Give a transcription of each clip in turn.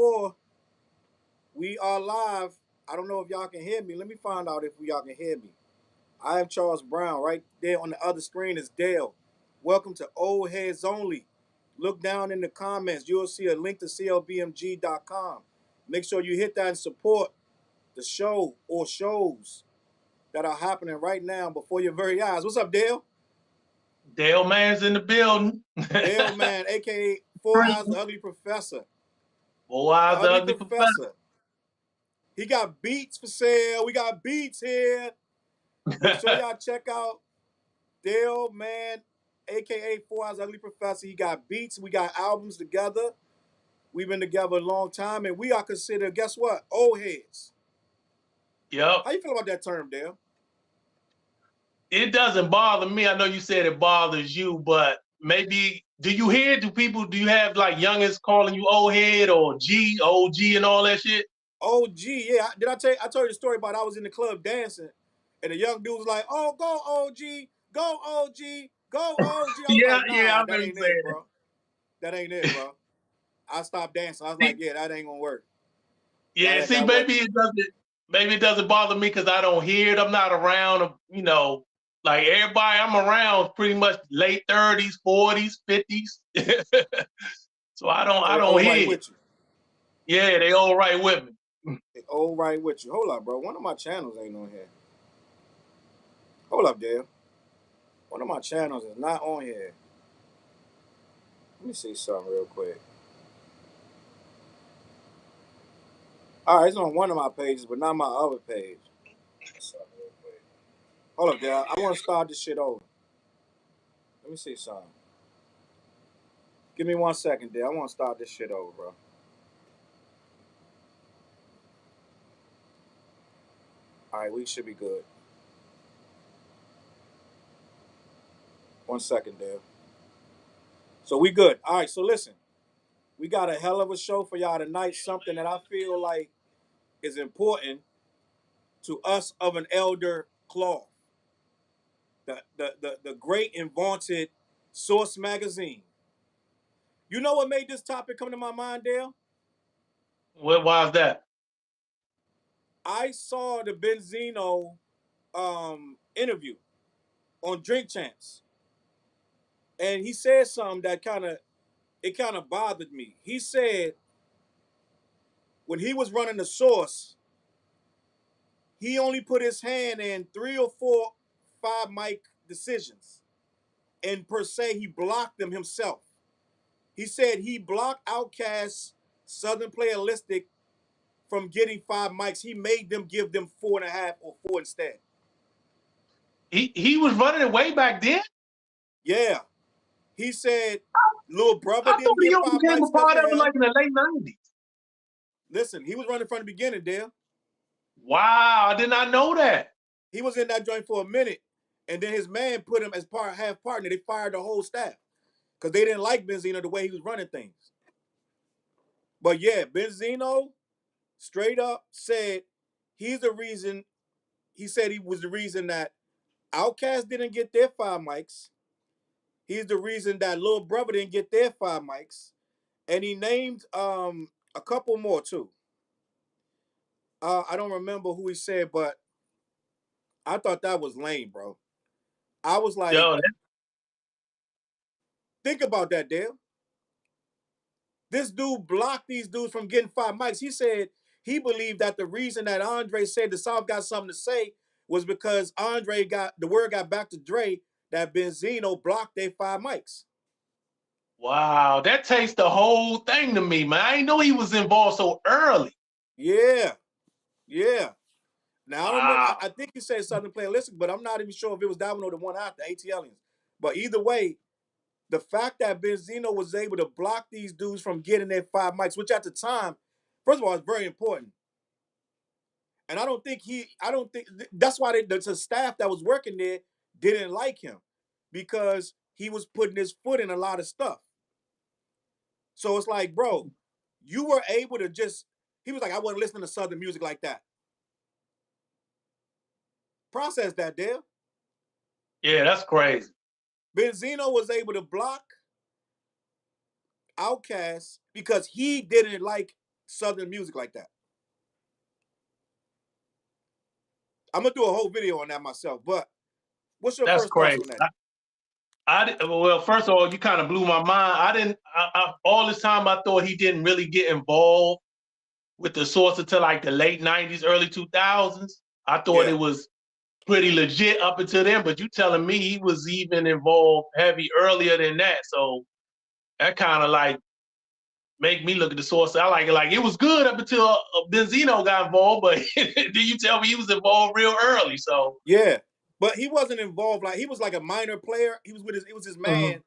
before we are live. I don't know if y'all can hear me. Let me find out if y'all can hear me. I am Charles Brown. Right there on the other screen is Dale. Welcome to Old Heads Only. Look down in the comments. You'll see a link to CLBMG.com. Make sure you hit that and support the show or shows that are happening right now before your very eyes. What's up, Dale? Dale Man's in the building. Dale Man, a.k.a. Four Eyes the Ugly Professor. 4 Eyes the Ugly Professor. He got beats for sale. We got beats here. Make sure y'all check out Dale Man, a.k.a. 4 Eyes the Ugly Professor. He got beats. We got albums together. We've been together a long time, and we are considered, guess what, old heads. Yep. How you feel about that term, Dale? It doesn't bother me. I know you said it bothers you, but maybe, do you you have like youngins calling you old head or OG and all that shit? OG, yeah. Did I tell you? I told you the story about I was in the club dancing, and the young dude was like, "Oh, go OG, go OG, go OG." Yeah, like, nah, yeah, I that ain't it, bro. That ain't it, bro. I stopped dancing. I was like, yeah, that ain't gonna work. Yeah, see, maybe it doesn't bother me because I don't hear it. I'm not around, you know, like everybody I'm around pretty much late 30s, 40s, 50s. So I don't hear it. With you. Yeah, they all right with me. They all right with you. Hold up, bro. One of my channels ain't on here. Hold up, Dale. One of my channels is not on here. Let me see something real quick. All right, it's on one of my pages, but not my other page. Hold up, Dale. I want to start this shit over. Let me see something. Give me 1 second, Dale. I want to start this shit over, bro. All right, we should be good. 1 second, Dale. So we good. All right, so listen. We got a hell of a show for y'all tonight. Something that I feel like is important to us of an elder cloth. The great and vaunted Source Magazine. You know what made this topic come to my mind, Dale? Why is that? I saw the Benzino interview on Drink Champs, and he said something that kind of bothered me. He said when he was running the Source, he only put his hand in 3 or 4 5 mic decisions, and per se he blocked them himself. He said he blocked Outkast, Southern Playalistic from getting 5 mics. He made them give them 4.5 or 4 instead. He was running it way back then? Yeah. He said Lil Brother I didn't get 5 mics. Became a part of it like in the late 90s. Listen, he was running from the beginning, Dale. Wow, I did not know that. He was in that joint for a minute, and then his man put him as half partner. They fired the whole staff because they didn't like Benzino the way he was running things. But yeah, Benzino straight up said he's the reason. He said he was the reason that Outkast didn't get their 5 mics. He's the reason that Lil Brother didn't get their 5 mics. And he named a couple more too. I don't remember who he said, but I thought that was lame, bro. I was like, yo, think about that, Dale. This dude blocked these dudes from getting 5 mics. He said he believed that the reason that Andre said the South got something to say was because the word got back to Dre that Benzino blocked their 5 mics. Wow, that takes the whole thing to me, man. I didn't know he was involved so early. Yeah. Now, I don't remember. I think he said Southern Playalistic, but I'm not even sure if it was that one or the one after, ATLians. But either way, the fact that Benzino was able to block these dudes from getting their 5 mics, which at the time, first of all, is very important. And I don't think that's why the staff that was working there didn't like him, because he was putting his foot in a lot of stuff. So it's like, bro, you were able to he was like, I wasn't listening to Southern music like that. Process that, Dale. Yeah, that's crazy. Benzino was able to block Outkast because he didn't like Southern music like that. I'm gonna do a whole video on that myself. But what's your first thoughts on that? Well, first of all, you kind of blew my mind. All this time I thought he didn't really get involved with the Source until like the late 90s, early 2000s. I thought it was pretty legit up until then, but you telling me he was even involved heavy earlier than that. So that kind of like make me look at the Source. I like it. Like it was good up until Benzino got involved, but then you tell me he was involved real early. So yeah, but he wasn't involved. Like he was like a minor player. He was with his. It was his man,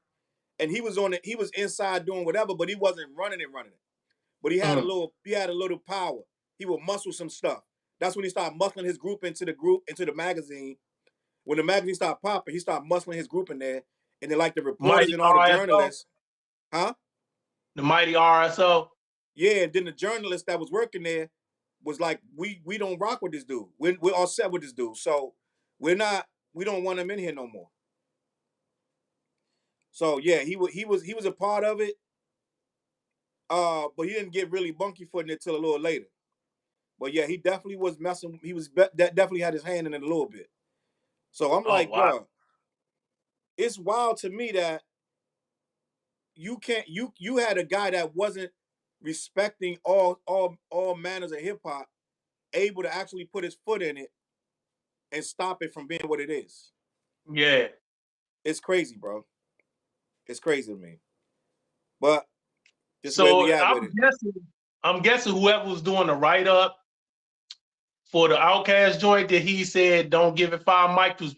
and he was on it. He was inside doing whatever, but he wasn't running it. But he had a little. He had a little power. He would muscle some stuff. That's when he started muscling his group into the magazine. When the magazine started popping, he started muscling his group in there, and then like the reporters and all the journalists, huh? The mighty RSO. Yeah, and then the journalist that was working there was like, we don't rock with this dude. We're all set with this dude. So we don't want him in here no more. So yeah, he was a part of it. But he didn't get really bunky footing until a little later. But yeah, he definitely was messing. He was definitely had his hand in it a little bit. So I'm like, wow. Bro, it's wild to me that you had a guy that wasn't respecting all manners of hip hop, able to actually put his foot in it and stop it from being what it is. Yeah. It's crazy, bro. It's crazy to me. But so I'm guessing whoever was doing the write-up for the Outkast joint that he said don't give it 5 mics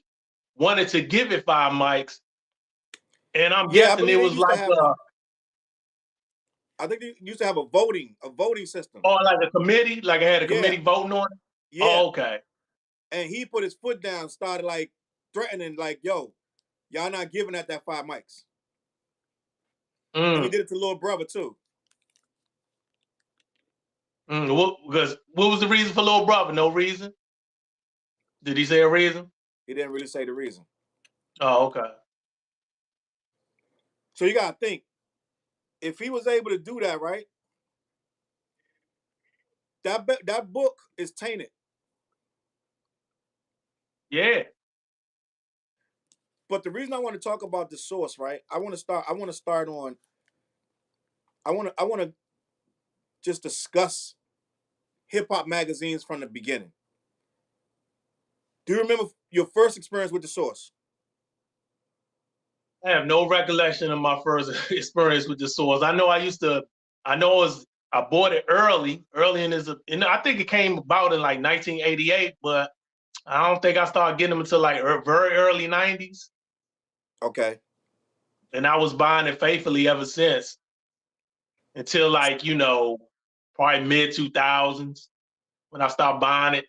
wanted to give it 5 mics. And I'm guessing it was like I think they used to have a voting system. Oh, like a committee? Like I had a committee voting on it? Yeah. Oh, okay. And he put his foot down, started like threatening, like, yo, y'all not giving that 5 mics. And he did it to Lil Brother too. What was the reason for Lil Brother? No reason? Did he say a reason? He didn't really say the reason. Oh, okay. So you gotta think, if he was able to do that, right? That book is tainted. Yeah. But the reason I want to talk about the Source, right? I want to just discuss hip hop magazines from the beginning. Do you remember your first experience with the Source? I have no recollection of my first experience with the Source. I bought it early in I think it came about in like 1988, but I don't think I started getting them until like very early 90s. Okay. And I was buying it faithfully ever since until like, probably mid 2000s when I stopped buying it.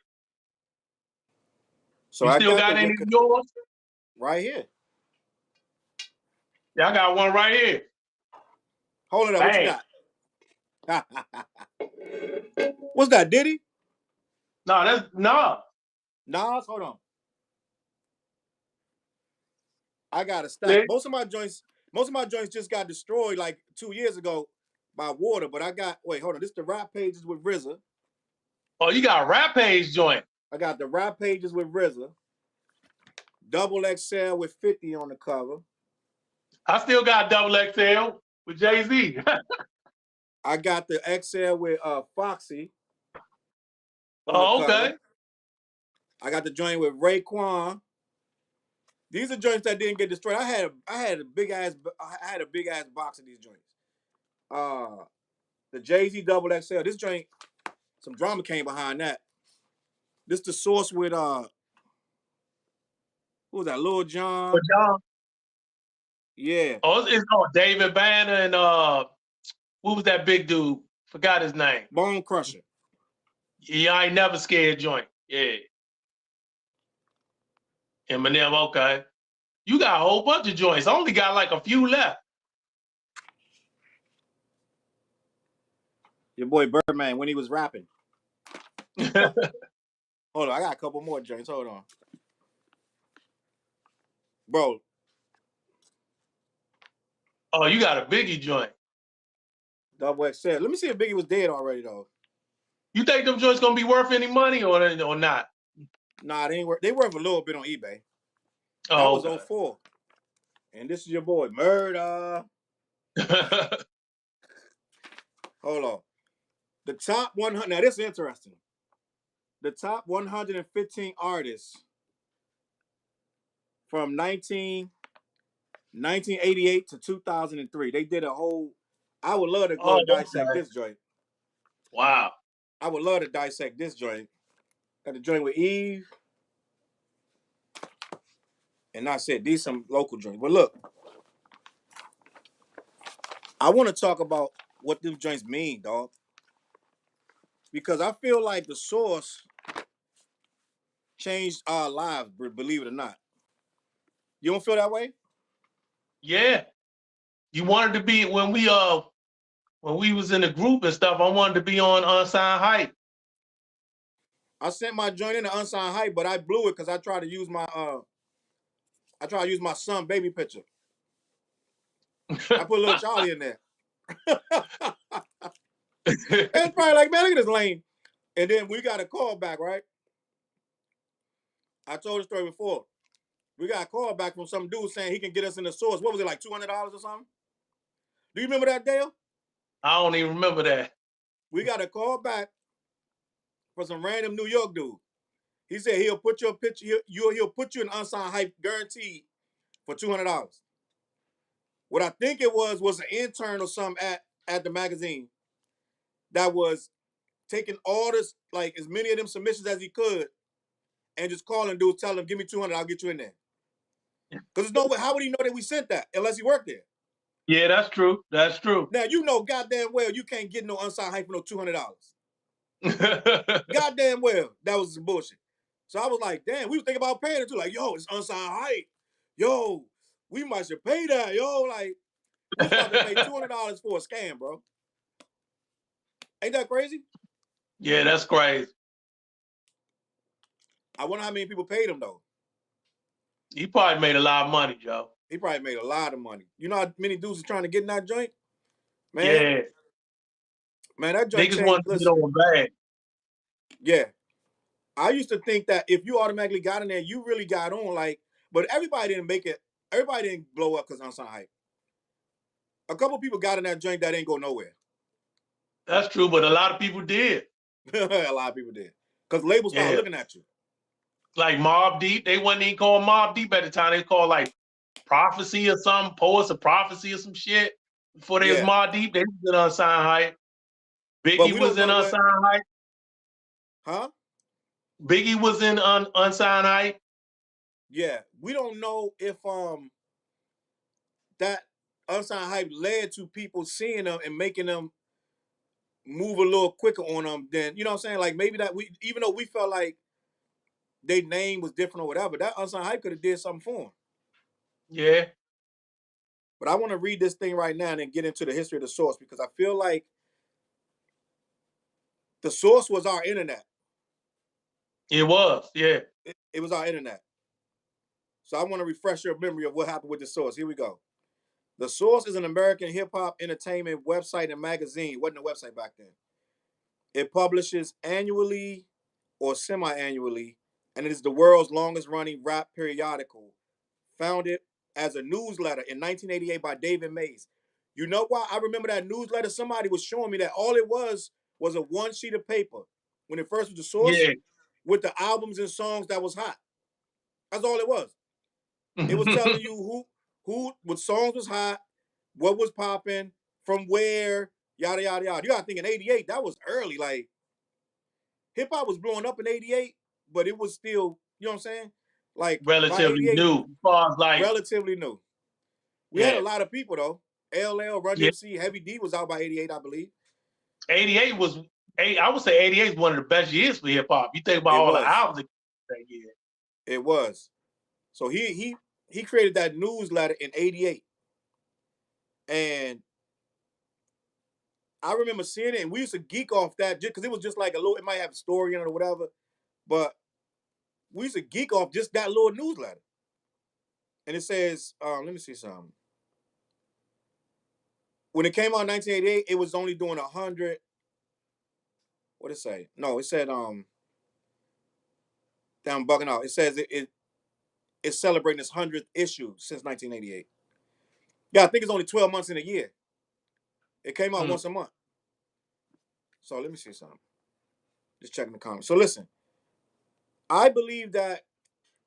So you still got any of yours? Right here. Yeah, I got one right here. Hold it up. What you got? What's that, Diddy? No, that's Nas, hold on. I got a stack. Most of my joints just got destroyed like 2 years ago by water. But I got hold on. This is the Rap Pages with RZA. Oh, you got a Rap Page joint. I got the Rap Pages with RZA. XXL with 50 on the cover. I still got XXL with Jay-Z. I got the XL with Foxy. Oh, okay. I got the joint with Raekwon. These are joints that didn't get destroyed. I had a big ass box of these joints. The Jay-Z XXL. This joint, some drama came behind that. This the Source with who was that? Lil Jon. Lil Jon. Yeah. Oh, it's called David Banner and what was that big dude? Forgot his name. Bone Crusher. Yeah, I ain't never scared joint. Yeah. Eminem, okay. You got a whole bunch of joints. I only got like a few left. Your boy Birdman when he was rapping. Hold on, I got a couple more joints. Hold on. Bro. Oh, you got a Biggie joint. Double XL. Let me see if Biggie was dead already though. You think them joints gonna be worth any money or not? Nah, they ain't worth. They worth a little bit on eBay. That Oh, was okay. 04. And this is your boy Murder. Hold on. The top 100. Now this is interesting. The top 115 artists from 1988 to 2003. They did a whole. I would love to go Oh, dissect okay. this joint. Wow. I would love to dissect this joint. Got the joint with Eve. And I said, these some local joints. But look, I want to talk about what them joints mean, dog. Because I feel like the Source changed our lives, believe it or not. You don't feel that way? Yeah. You wanted to be when we was in the group and stuff, I wanted to be on Unsigned Hype. I sent my joint in to Unsigned Hype, but I blew it because I tried to use my son baby picture. I put a little Charlie in there. It's probably like, man, look at this lane. And then we got a call back, right? I told the story before. We got a call back from some dude saying he can get us in the Source. What was it, like $200 or something? Do you remember that, Dale? I don't even remember that. We got a call back for some random New York dude. He said he'll put your picture, he'll put you in Unsigned Hype guaranteed for $200. What I think it was an intern or something at the magazine that was taking all this, like as many of them submissions as he could, and just calling dudes, tell them, give me 200, I'll get you in there. Because there's no way, how would he know that we sent that unless he worked there? Yeah, that's true. That's true. Now, you know goddamn well you can't get no Unsigned Hype for no $200. Goddamn well, that was some bullshit. So I was like, damn, we was thinking about paying it too. Like, yo, it's Unsigned Hype. Yo, we might should pay that. Yo, like, we about to pay $200 for a scam, bro. Ain't that crazy? Yeah, that's crazy. I wonder how many people paid him though. He probably made a lot of money, Joe. He probably made a lot of money. You know how many dudes are trying to get in that joint? Man, yeah. Man, that joint Niggas want to get on bad. Yeah. I used to think that if you automatically got in there, you really got on, like, but everybody didn't make it. Everybody didn't blow up because Unsigned Hype. A couple people got in that joint that ain't go nowhere. That's true, but a lot of people did. A lot of people did. Because labels started looking at you. Like Mobb Deep, they wasn't even called Mobb Deep at the time. They called like Prophecy or something, Poets of Prophecy or some shit. Before they was Mobb Deep, they was in Unsigned Hype. Biggie was in Unsigned Hype. Huh? Biggie was in Unsigned Hype. Yeah, we don't know if that Unsigned Hype led to people seeing them and making them move a little quicker on them than, you know what I'm saying? Like maybe that we, even though we felt like their name was different or whatever, that Unsigned Hype could have did something for them. Yeah. But I want to read this thing right now and then get into the history of the Source because I feel like the Source was our internet. It was, yeah. It was our internet. So I want to refresh your memory of what happened with the Source. Here we go. The Source is an American hip-hop entertainment website and magazine. It wasn't a website back then. It publishes annually or semi-annually, and it is the world's longest-running rap periodical, founded as a newsletter in 1988 by David Mays. You know why I remember that newsletter? Somebody was showing me that all it was a one sheet of paper when it first was the Source with the albums and songs that was hot. That's all it was. It was telling you what songs was hot, what was popping, from where, yada, yada, yada. You got to think in 88, that was early. Like, hip-hop was blowing up in 88, but it was still, you know what I'm saying? Like, relatively new. Relatively new. We had a lot of people, though. LL, Run DMC, Heavy D was out by 88, I believe. 88 was, I would say 88 is one of the best years for hip-hop. You think about all the albums that year. It was. So he created that newsletter in 88. And I remember seeing it, and we used to geek off that just because it was just like a little, it might have a story in it or whatever, but we used to geek off just that little newsletter. And it says, let me see something. when it came out in 1988, it was only doing 100. What did it say? No, it said damn, I'm bugging out. It says it's celebrating its 100th issue since 1988. Yeah, I think it's only 12 months in a year. It came out once a month. So let me see something. Just checking the comments. So listen, I believe that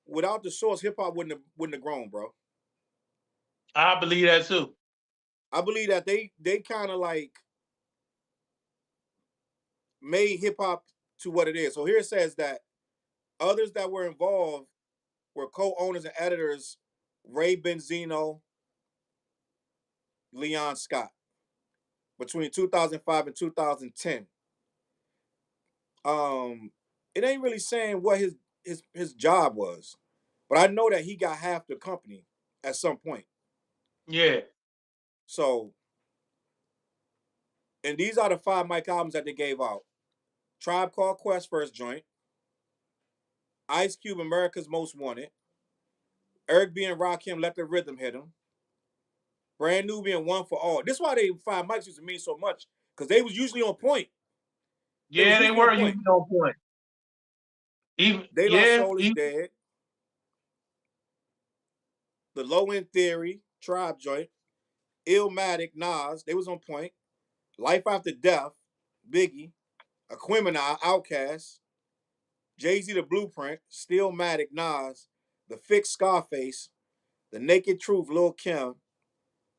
without the source, hip hop wouldn't have grown, bro. I believe that too. I believe that they kind of like made hip hop to what it is. So here it says that others that were involved were co-owners and editors Ray Benzino, Leon Scott between 2005 and 2010. It ain't really saying what his job was, but I know that he got half the company at some point. Yeah. So, and these are the 5 mic albums that they gave out: Tribe Called Quest first joint, Ice Cube America's Most Wanted, Eric B and Rakim Let the Rhythm Hit Him, Brand Nubian One for All. This is why they 5 mics used to mean so much, because they was usually on point. Yeah, they were usually on point. Even De La Soul is Dead, The Low End Theory, Tribe joint, Illmatic, Nas, they was on point. Life After Death, Biggie, Aquemini, Outkast, Jay-Z The Blueprint, Stillmatic, Nas, The Fix, Scarface, The Naked Truth, Lil Kim,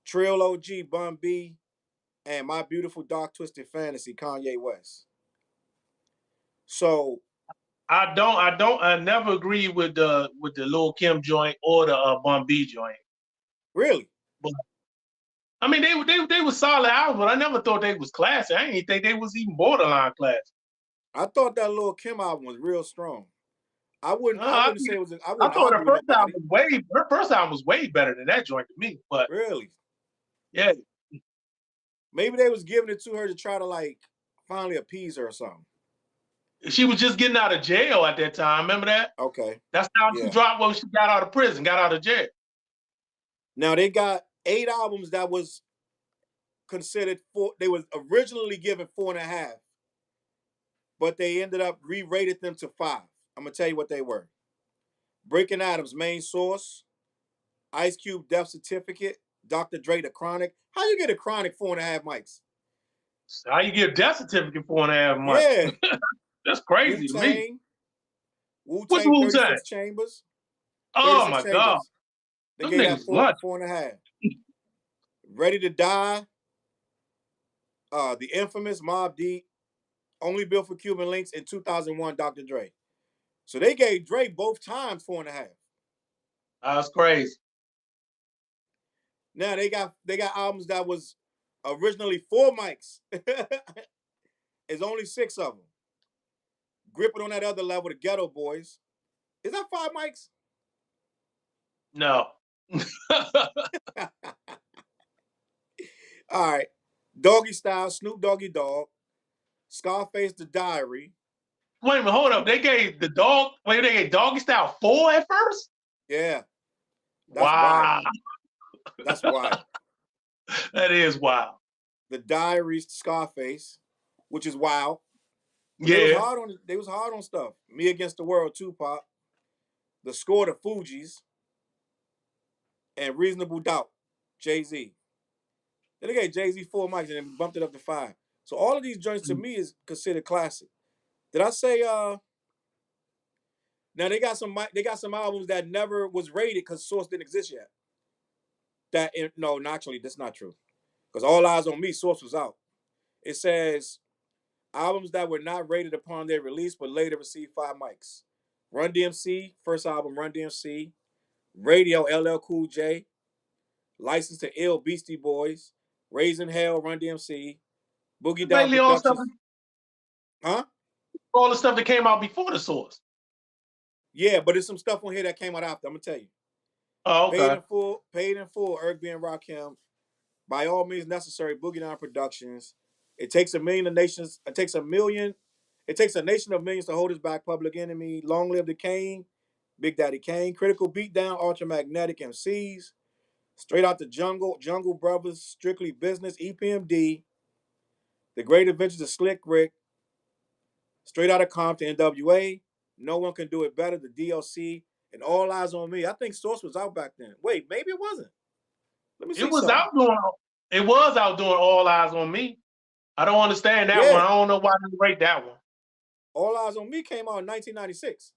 Trill OG, Bun B, and My Beautiful Dark Twisted Fantasy, Kanye West. So I never agree with the Lil Kim joint or the Bun B joint. Really? But I mean, they were solid albums, but I never thought they was classic. I didn't think they was even borderline classic. I thought that Lil Kim album was real strong. I wouldn't say it was. I thought her first album was way better than that joint to me. But really, yeah, maybe they was giving it to her to try to like finally appease her or something. She was just getting out of jail at that time. Remember that? Okay. That's how she dropped when she got out of prison, got out of jail. Now they got 8 albums that was considered 4. They was originally given 4.5, but they ended up re-rated them to 5. I'm gonna tell you what they were: Breaking Adams, Main Source, Ice Cube, Death Certificate, Dr. Dre, The Chronic. How you get a Chronic 4.5 mics? How you get Death Certificate 4.5 mics? Yeah. That's crazy to me. Wu-Tang, 36 Chambers. Oh my God. They gave that 4.5. Ready to Die. The infamous Mobb Deep. Only Built for Cuban Links in 2001, Dr. Dre. So they gave Dre both times 4.5. That's crazy. Now they got albums that was originally 4 mics. It's only 6 of them. Grip It on That Other Level, The Ghetto Boys. Is that 5 mics? No. All right. Doggy Style, Snoop Doggy Dogg, Scarface, The Diary. Wait a minute, hold up. They gave they gave Doggy Style 4 at first? Yeah. That's wow. Wild. That's wild. That is wild. The Diaries, Scarface, which is wild. But yeah. They was hard on stuff. Me Against the World, Tupac. The Score, The Fugees. And Reasonable Doubt, Jay-Z. Then they gave Jay-Z 4 mics and then bumped it up to 5. So all of these joints to me is considered classic. Did I say now they got some albums that never was rated because Source didn't exist yet. No, actually, that's not true. Because All Eyes on Me, Source was out. It says albums that were not rated upon their release but later received 5 mics. Run DMC, first album, Run DMC. Radio, LL Cool J. License to Ill, Beastie Boys. Raising Hell, Run DMC. Boogie Down Productions. Huh? All the stuff that came out before the Source. Yeah, but there's some stuff on here that came out after. I'm gonna tell you. Oh, okay. Paid in full. Eric B and Rakim. By All Means Necessary. Boogie Down Productions. It takes a nation of millions to hold us back. Public Enemy. Long Live the Kane. Big Daddy Kane. Critical Beatdown. Ultramagnetic MCs. Straight Out the Jungle, Jungle Brothers, Strictly Business, EPMD, The Great Adventures of Slick Rick, Straight Outta Compton, NWA, No One Can Do It Better, the DLC, and All Eyes on Me. I think Source was out back then. Wait, maybe it wasn't. Let me see It was something. out doing All Eyes on Me. I don't understand that one. Yeah. I don't know why they rate that one. All Eyes on Me came out in 1996.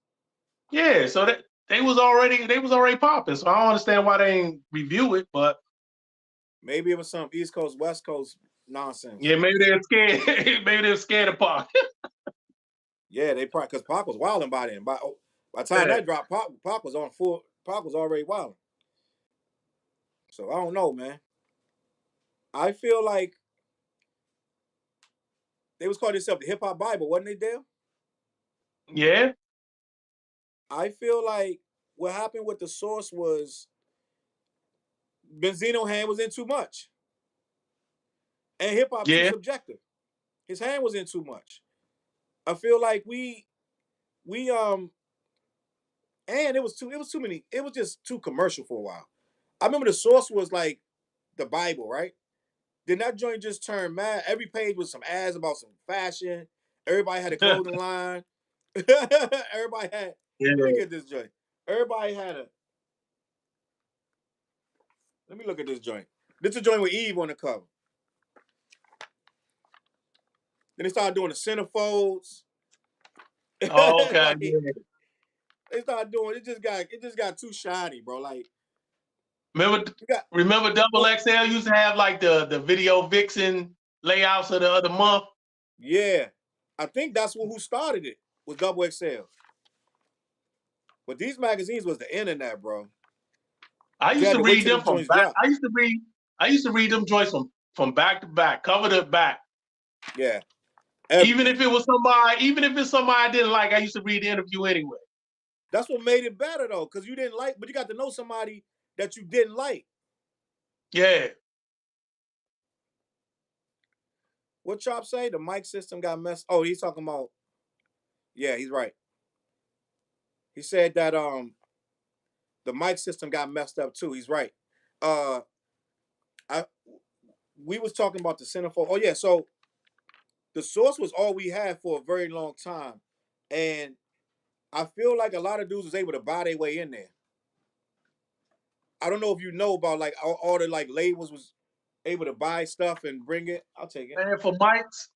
Yeah, so they was already popping. So I don't understand why they didn't review it, but maybe it was some East Coast, West Coast nonsense. yeah, maybe they're scared. Maybe they're scared of Pac. Yeah, they probably because Pac was wilding by then. By the time that dropped, Pac was on full. Pac was already wilding. So I don't know, man. I feel like they was calling themselves the Hip Hop Bible, wasn't they, Dale? Yeah. I feel like what happened with the Source was Benzino hand was in too much, and hip hop too subjective. His hand was in too much. I feel like we and it was too many. It was just too commercial for a while. I remember the Source was like the Bible, right? Then that joint just turned mad. Every page was some ads about some fashion. Everybody had a clothing line. Everybody had. Yeah. Let me get this joint. Everybody had a. Let me look at this joint. This is a joint with Eve on the cover. Then they started doing the centerfolds. Oh, okay. Like, yeah. They started doing it. Just got too shiny, bro. Like, remember Double XL used to have like the video vixen layouts of the other month. Yeah, I think that's who started it was Double XL. But these magazines was the internet, bro. I used to read them from back. I used to read them joints from back to back, cover to back. Yeah. Even if it's somebody I didn't like, I used to read the interview anyway. That's what made it better though, because you didn't like, but you got to know somebody that you didn't like. Yeah. What Chop say? The mic system got messed. Oh, he's talking about. Yeah, he's right. He said that the mic system got messed up too. He's right. We was talking about the centerfold. Oh yeah, so the Source was all we had for a very long time, and I feel like a lot of dudes was able to buy their way in there. I don't know if you know about like all the like labels was able to buy stuff and bring it. I'll take it. And for mics,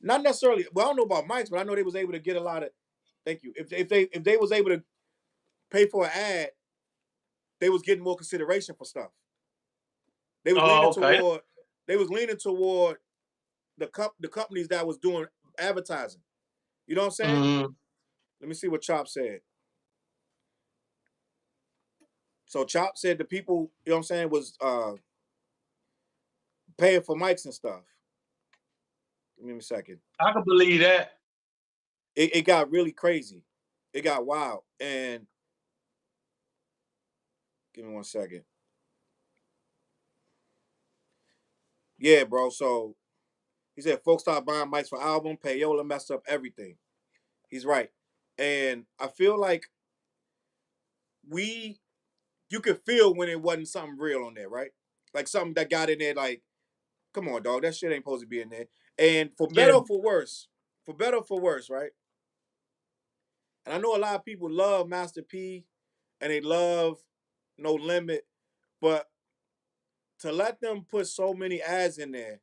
not necessarily. Well, I don't know about mics, but I know they was able to get a lot of. Thank you. If they was able to pay for an ad, they was getting more consideration for stuff. They was leaning toward the companies that was doing advertising. You know what I'm saying? Mm-hmm. Let me see what Chop said. So Chop said the people, you know what I'm saying, was paying for mics and stuff. Give me a second. I can believe that. It got really crazy. It got wild. And give me 1 second. Yeah, bro. So he said folks start buying mics for album. Payola messed up everything. He's right. And I feel like you could feel when it wasn't something real on there, right? Like something that got in there like, come on, dog, that shit ain't supposed to be in there. And for better or for worse, right? And I know a lot of people love Master P and they love No Limit, but to let them put so many ads in there,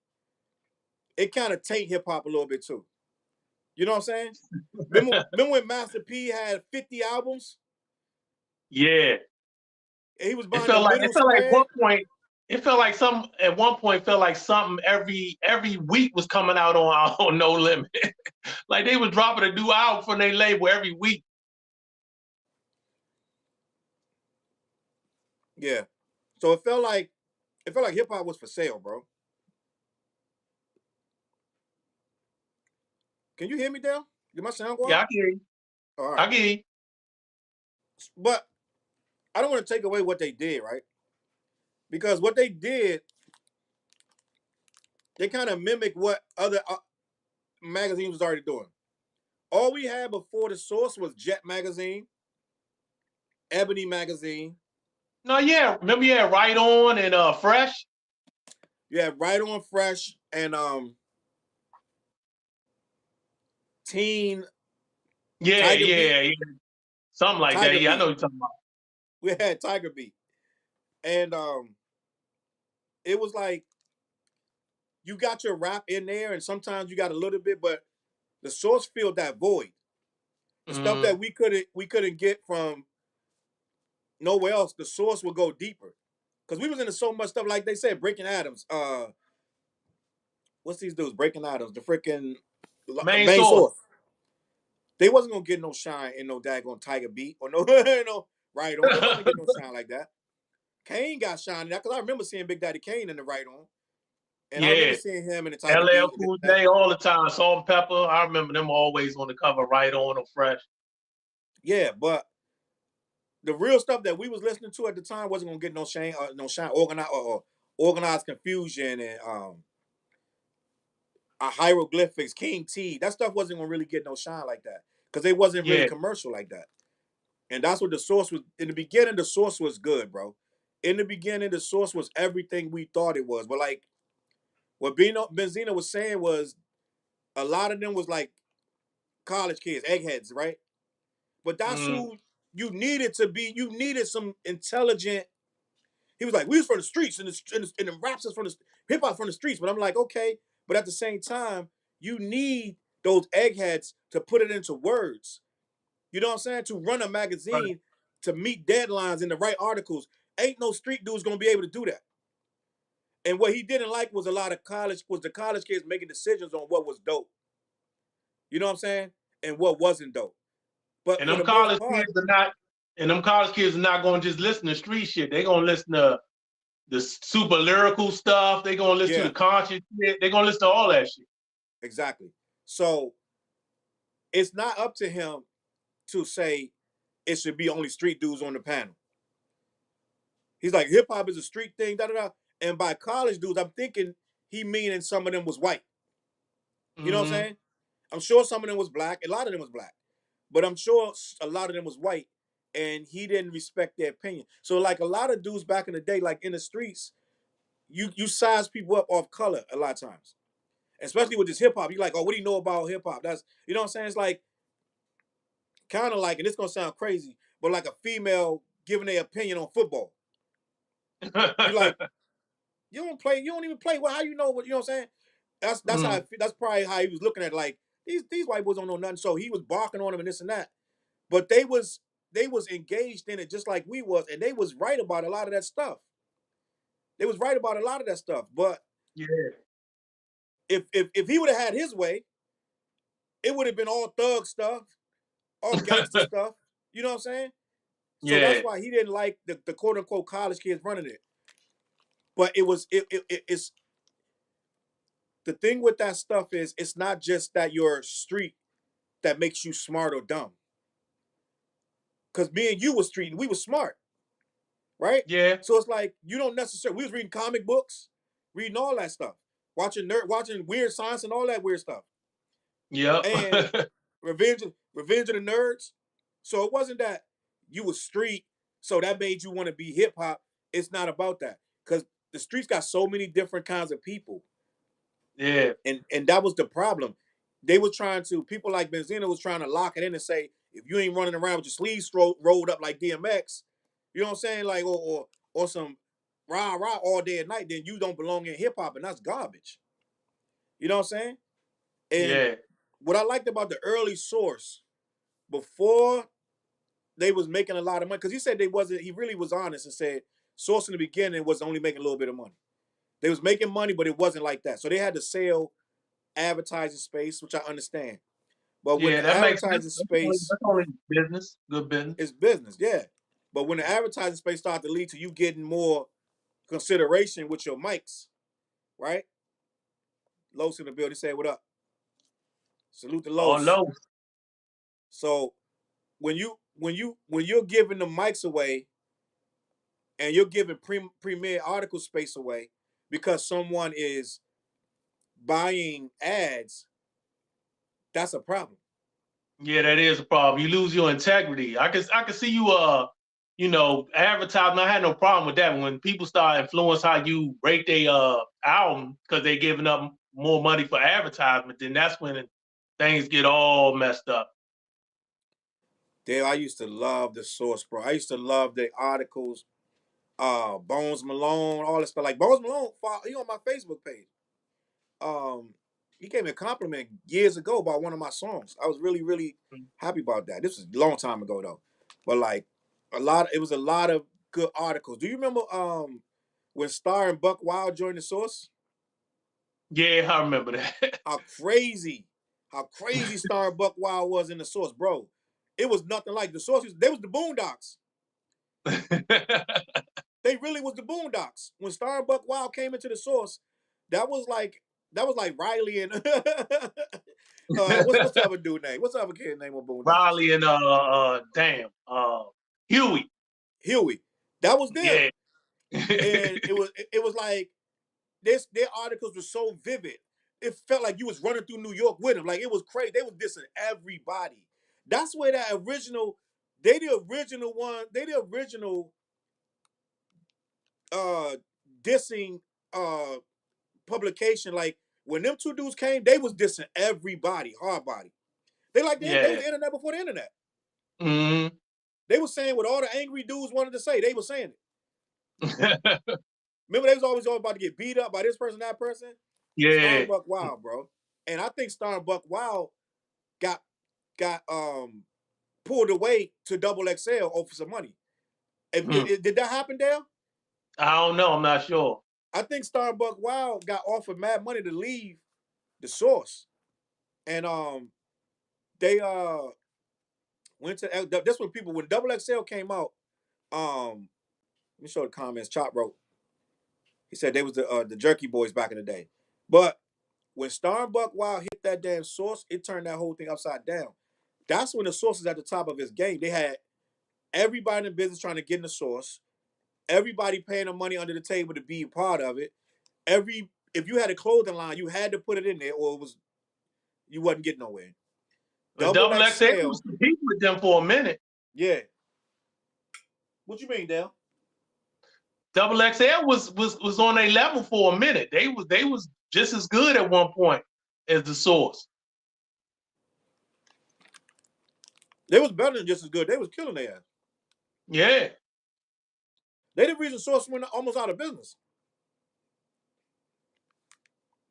it kind of taint hip hop a little bit too. You know what I'm saying? remember when Master P had 50 albums? Yeah. And he was buying the middle spread. At one point, at one point felt like something every week was coming out on No Limit. Like they was dropping a new album from their label every week. Yeah. So it felt like hip hop was for sale, bro. Can you hear me, Dale? Did my sound go out? Yeah, I can hear you. All right. I can hear you. But I don't want to take away what they did, right? Because what they did, they kind of mimic what other magazines was already doing. All we had before the Source was Jet Magazine, Ebony Magazine, No, yeah. Remember you had Right On and Fresh? You had Right On, Fresh, and Teen Yeah, Tiger Beat. yeah, yeah. Something like that. Tiger Yeah, I know Beat. what you're talking about. We had Tiger Beat. And it was like you got your rap in there, and sometimes you got a little bit, but the source filled that void. The stuff that we couldn't get from nowhere else, the source would go deeper. Because we was into so much stuff, like they said, Breaking Adams. What's these dudes? Breaking Adams, the freaking Main main source. source. They wasn't gonna get no shine in no daggone Tiger Beat or no no Right On. They wasn't getting no shine like that. Kane got shine in that because I remember seeing Big Daddy Kane in the Right On, and I remember Yeah. seeing him in the Tiger LL Beat. Cool J all the time. Salt and Pepper. I remember them always on the cover, Right On or Fresh. Yeah, but the real stuff that we was listening to at the time wasn't gonna get no shine, organized confusion and hieroglyphics, King T. That stuff wasn't gonna really get no shine like that because they wasn't really Yeah. commercial like that. And that's what the source was. In the beginning, the source was good, bro. In the beginning, the source was everything we thought it was. But like what Benzino was saying was a lot of them was like college kids, eggheads, right? But that's who you needed to be. You needed some intelligent. He was like, we was from the streets and the raps is from the hip hop from the streets. But I'm like, okay. But at the same time, you need those eggheads to put it into words. You know what I'm saying? To run a Right. magazine, to meet deadlines in the right articles. Ain't no street dude's gonna be able to do that. And what he didn't like was the college kids making decisions on what was dope. You know what I'm saying? And what wasn't dope. But And for them the most college part, kids are not going to just listen to street shit. They're going to listen to the super lyrical stuff. They're going to listen to yeah, the conscious shit. They're going to listen to all that shit. exactly. So it's not up to him to say it should be only street dudes on the panel. He's like, hip hop is a street thing, da da da. And by college dudes, I'm thinking he meaning some of them was white. You know what I'm saying? I'm sure some of them was black. A lot of them was black. But I'm sure a lot of them was white. And he didn't respect their opinion. So like a lot of dudes back in the day, like in the streets, you size people up off color a lot of times. Especially with this hip hop. You're like, oh, what do you know about hip hop? That's you know what I'm saying? It's like kind of like, and it's gonna sound crazy, but like a female giving their opinion on football. You like, you don't even play. Well, how you know what you know what I'm saying? That's how that's probably how he was looking at it, like these white boys don't know nothing. So he was barking on them and this and that. But they was engaged in it just like we was, and they was right about a lot of that stuff. They was right about a lot of that stuff. But Yeah. if he would have had his way, it would have been all thug stuff, all gangster stuff. You know what I'm saying? So that's Yeah. why he didn't like the quote unquote college kids running it. But it's the thing with that stuff is it's not just that you're street that makes you smart or dumb. Cause me and you was street and we was smart, right? Yeah. So it's like you don't necessarily we was reading comic books, reading all that stuff, watching Weird Science and all that weird stuff. Yep. And Revenge of the Nerds. So it wasn't that you was street, so that made you want to be hip hop. It's not about that. Cause the streets got so many different kinds of people. Yeah. And that was the problem. They were trying to people like Benzino was trying to lock it in and say if you ain't running around with your sleeves rolled up like DMX, you know what I'm saying, like or some rah rah all day and night, then you don't belong in hip hop, and that's garbage. You know what I'm saying? And Yeah. what I liked about the early Source before they was making a lot of money, because he said they wasn't. He really was honest and said Source in the beginning was only making a little bit of money. They was making money, but it wasn't like that. So they had to sell advertising space, which I understand. But when Yeah. the advertising space That's only business. Good business. is business, yeah. But when the advertising space started to lead to you getting more consideration with your mics, right? Los in the building said, "What up?" Salute to All Los. low. So when you're giving the mics away and you're giving premier article space away because someone is buying ads, that's a problem. Yeah, that is a problem. You lose your integrity. I can see you you know, advertisement. I had no problem with that. When people start influence how you rate their album because they're giving up more money for advertisement, then that's when things get all messed up. Dale, I used to love the Source, bro. I used to love the articles. Bones Malone, all that stuff. Like Bones Malone, he on my Facebook page. He gave me a compliment years ago about one of my songs. I was really, really happy about that. This was a long time ago though. But like it was a lot of good articles. Do you remember when Star and Buck Wild joined the Source? Yeah, I remember that. How crazy Star and Buck Wild was in the Source, bro. It was nothing like the Source. They was the Boondocks. They really was the Boondocks. When Star and Buck Wild came into the Source, that was like Riley and what's the other dude name? What's the other kid name of Boondocks? Riley and Huey. Huey. That was them. Yeah. And it was like their articles were so vivid. It felt like you was running through New York with them. Like it was crazy. They was dissing everybody. That's where that original, they the original dissing publication. Like when them two dudes came, they was dissing everybody, hardbody. They was the internet before the internet. Mm-hmm. They was saying what all the angry dudes wanted to say. They were saying it. Remember, they was always about to get beat up by this person, that person. Yeah. Star and Buck Wild, bro. And I think Star and Buck Wild got pulled away to XXL over some money. Did that happen, Dale? I don't know. I'm not sure. I think Star and Buck Wild got offered mad money to leave the Source, and they went to. That's when XXL came out. Let me show the comments. Chop wrote. He said they was the Jerky Boys back in the day, but when Star and Buck Wild hit that damn Source, it turned that whole thing upside down. That's when the Source was at the top of his game. They had everybody in the business trying to get in the Source. Everybody paying them money under the table to be a part of it. If you had a clothing line, you had to put it in there, or you wasn't getting nowhere. XXL was competing with them for a minute. Yeah. What you mean, Dale? XXL was on a level for a minute. They was just as good at one point as the Source. They was better than just as good. They was killing their ass. Yeah. They the reason Source went almost out of business.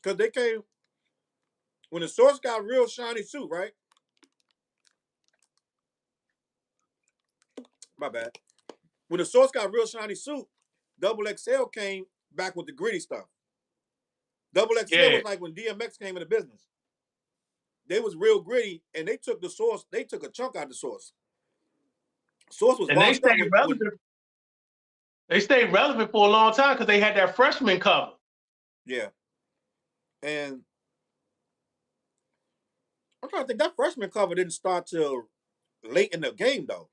Because they came when the Source got real shiny suit, right? My bad. When the Source got real shiny suit, XXL came back with the gritty stuff. XXL was like when DMX came into business. They was real gritty, and they took the Source. They took a chunk out of the Source. Source was, and they stayed relevant. They stayed relevant for a long time because they had that freshman cover. Yeah, and I'm trying to think that freshman cover didn't start till late in the game though.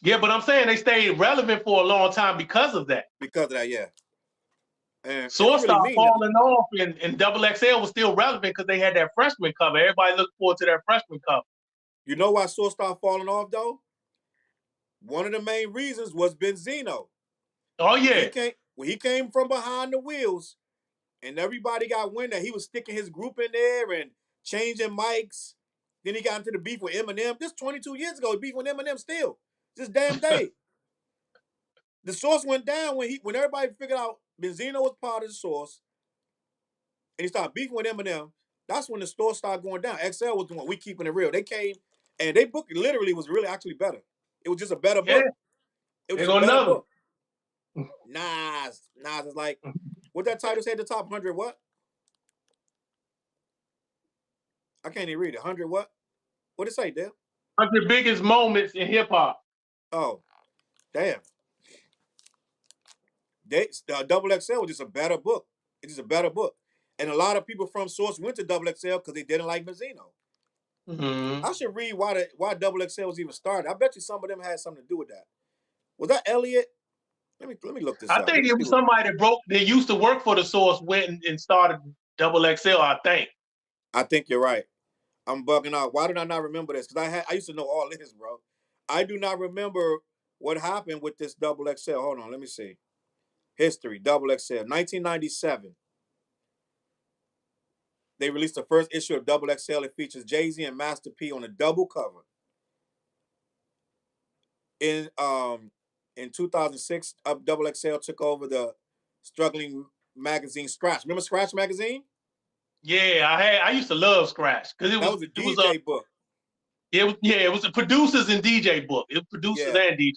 Yeah, but I'm saying they stayed relevant for a long time because of that. Because of that, yeah. And Source started falling off, and XXL was still relevant because they had that freshman cover. Everybody looked forward to that freshman cover. You know why Source started falling off though? One of the main reasons was Benzino. Oh yeah. When he came from behind the wheels, and everybody got wind that he was sticking his group in there and changing mics. Then he got into the beef with Eminem. This 22 years ago, he beef with Eminem still. This damn day. The Source went down when everybody figured out Benzino was part of the Source, and he started beefing with Eminem. That's when the store started going down. XL was the one, we keeping it real. They came and they book literally was really actually better. It was just a better book. It was just a better book. Nas is like, what that title say at the top? 100 what? I can't even read it. 100 what? What did it say, Dale? 100 biggest moments in hip hop. Oh, damn. XXL was just a better book. It's just a better book. And a lot of people from Source went to XXL because they didn't like Benzino. Mm-hmm. I should read why XXL was even started. I bet you some of them had something to do with that. Was that Elliot? Let me look this up. I think it was somebody that used to work for the Source went and started XXL, I think. I think you're right. I'm bugging out. Why did I not remember this? Because I used to know all this, bro. I do not remember what happened with this double XL? Hold on, let me see. History, double XL. 1997. They released the first issue of Double XL. It features Jay-Z and Master P on a double cover. In 2006, Double XL took over the struggling magazine Scratch. Remember Scratch magazine? Yeah, I used to love Scratch because That was a it was a DJ book. it was a producers and DJ book. It was producers Yeah. and DJ.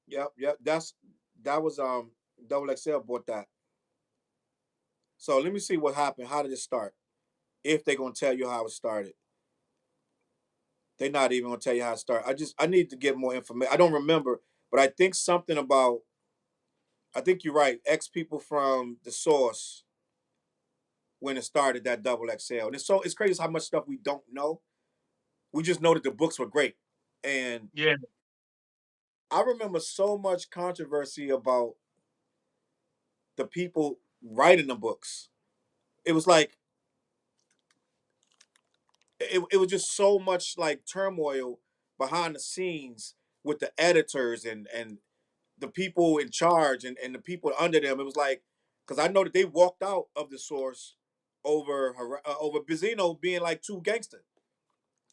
Yep. That was Double XL bought that. So let me see what happened. How did it start? If they're gonna tell you how it started. They're not even gonna tell you how it started. I need to get more information. I don't remember, but I think something about I think you're right. X people from the source when it started that double XL. And it's crazy how much stuff we don't know. We just know that the books were great. And Yeah. I remember so much controversy about the people writing the books. It was like it was just so much like turmoil behind the scenes with the editors and the people in charge and the people under them. It was like because I know that they walked out of the source over Benzino being like too gangster,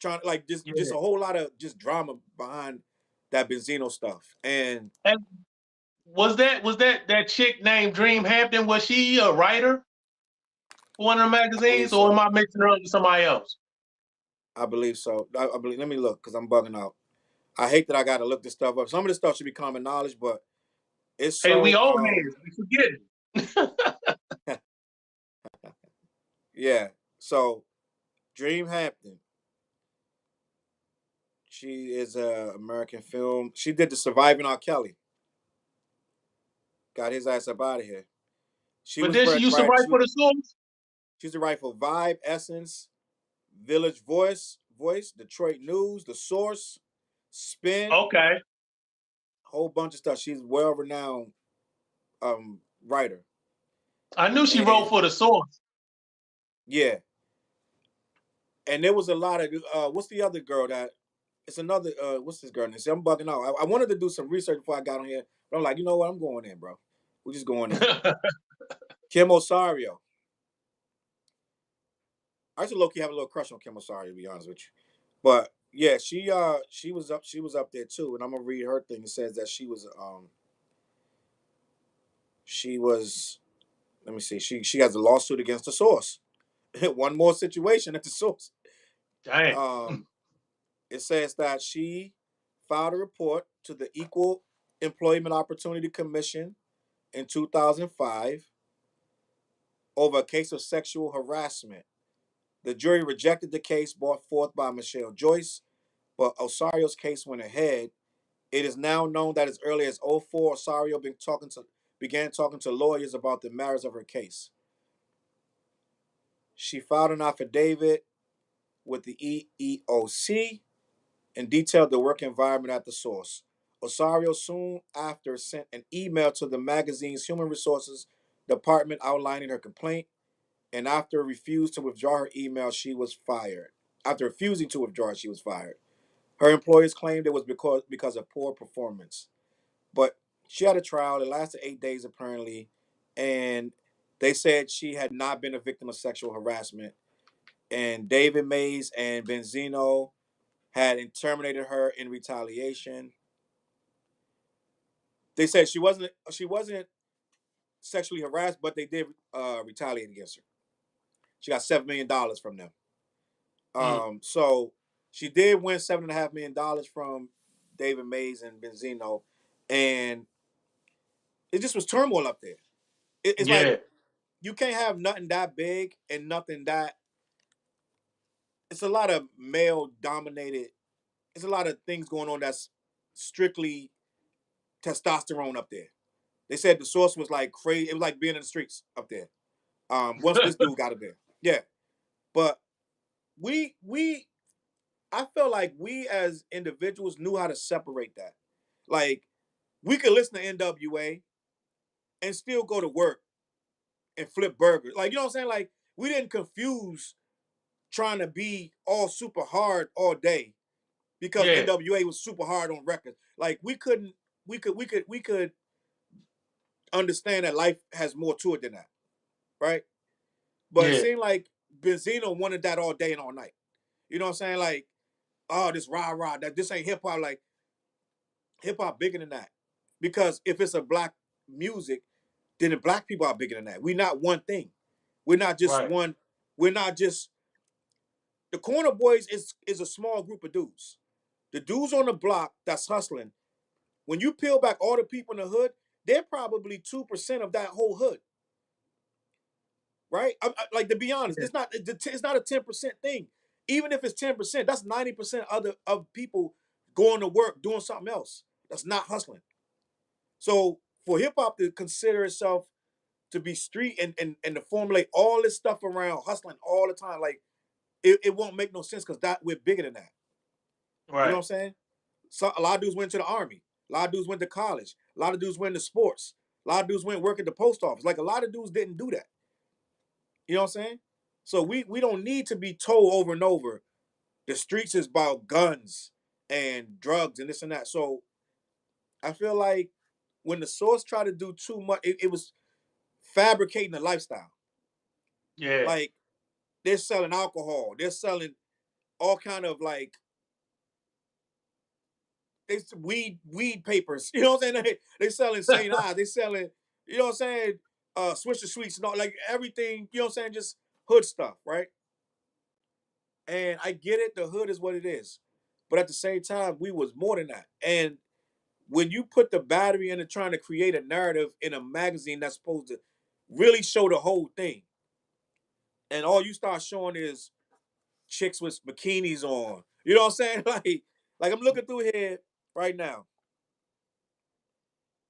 trying like just Yeah. a whole lot of just drama behind that Benzino stuff. And And was that chick named Dream Hampton? Was she a writer for one of the I believe magazines, or am so. I mixing her up with somebody else? I believe so. I believe. Let me look because I'm bugging out. I hate that I got to look this stuff up. Some of this stuff should be common knowledge, but it's Hey, we so old heads. We forgetting. yeah. So Dream Hampton, she is a American film. She did the Surviving R. Kelly. Got his ass up out of here. She But was then she used to right. write for the source. She's the right for Vibe, Essence, Village Voice, Detroit News, The Source, Spin, Okay. whole bunch of stuff. She's well renowned writer. I knew she wrote And for the source. yeah, and there was a lot of what's the other girl that it's another what's this girl name? See, I'm bugging out. I wanted to do some research before I got on here, but I'm like, you know what? I'm going in, bro. We're just going in. Kim Osario. I used to low key have a little crush on Kim Osario, to be honest with you. But yeah, she was up there too, and I'm gonna read her thing. It says that she was let me see, she has a lawsuit against the source. One more situation at the source. Damn. Um it says that she filed a report to the Equal Employment Opportunity Commission in 2005 over a case of sexual harassment. The jury rejected the case brought forth by Michelle Joyce, but Osario's case went ahead. It is now known that as early as '04, Osario began talking to lawyers about the merits of her case. She filed an affidavit with the EEOC and detailed the work environment at the source. Osario soon after sent an email to the magazine's human resources department outlining her complaint, and after refused to withdraw her email, she was fired. After refusing to withdraw, she was fired. Her employers claimed it was because of poor performance. But she had a trial. It lasted 8 days apparently, and they said she had not been a victim of sexual harassment. And David Mays and Benzino had terminated her in retaliation. They said she wasn't sexually harassed, but they did retaliate against her. She got $7 million from them. Mm. So she did win $7.5 million from David Mays and Benzino, and it just was turmoil up there. It's like Yeah. you can't have nothing that big and nothing that. It's a lot of male dominated. It's a lot of things going on that's strictly testosterone up there. They said the source was like crazy. It was like being in the streets up there. Once this dude got up there, yeah. But we I felt like we as individuals knew how to separate that. Like we could listen to NWA and still go to work and flip burgers. Like you know what I'm saying? Like we didn't confuse trying to be all super hard all day because NWA was super hard on records. Like we could understand that life has more to it than that, right? But it seemed like Benzino wanted that all day and all night. You know what I'm saying? Like, oh, this rah, that this ain't hip hop. Like, hip hop bigger than that. Because if it's a black music, then the black people are bigger than that. We're not one thing. We're not just one. We're not just the Corner Boys is a small group of dudes. The dudes on the block that's hustling. When you peel back all the people in the hood, they're probably 2% of that whole hood. Right? Like, to be honest, it's not a 10% thing. Even if it's 10%, that's 90% of people going to work doing something else that's not hustling. So for hip hop to consider itself to be street and to formulate all this stuff around hustling all the time, like it won't make no sense because we're bigger than that. Right. You know what I'm saying? So a lot of dudes went to the army. A lot of dudes went to college. A lot of dudes went to sports. A lot of dudes went work at the post office. Like, a lot of dudes didn't do that. You know what I'm saying? So we don't need to be told over and over the streets is about guns and drugs and this and that. So I feel like when the Source tried to do too much, it was fabricating the lifestyle. Yeah. Like, they're selling alcohol. They're selling all kind of, like, it's weed papers. You know what I'm saying? They selling St. Ives. They selling, you know what I'm saying? Swisher Sweets and all, like, everything, you know what I'm saying? Just hood stuff, right? And I get it, the hood is what it is. But at the same time, we was more than that. And when you put the battery into trying to create a narrative in a magazine that's supposed to really show the whole thing, and all you start showing is chicks with bikinis on, you know what I'm saying? Like I'm looking through here right now,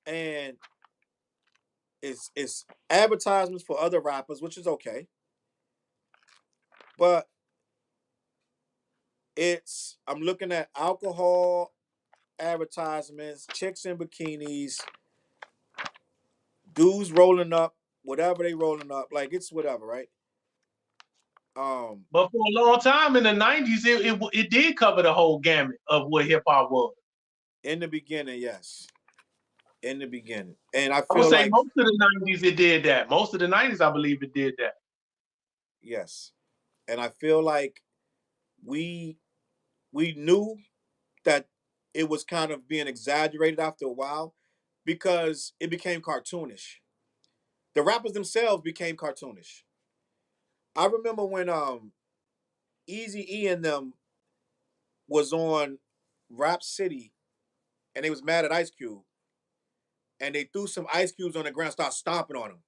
and it's advertisements for other rappers, which is okay, but I'm looking at alcohol advertisements, chicks in bikinis, dudes rolling up, whatever they rolling up, like, it's whatever, right? But for a long time in the 90s, it did cover the whole gamut of what hip hop was. In the beginning, yes. In the beginning. And I would feel say like most of the 90s it did that. Most of the 90s, I believe it did that. Yes. And I feel like we knew that it was kind of being exaggerated after a while because it became cartoonish. The rappers themselves became cartoonish. I remember when Eazy-E and them was on Rap City and they was mad at Ice Cube and they threw some ice cubes on the ground, started stomping on them.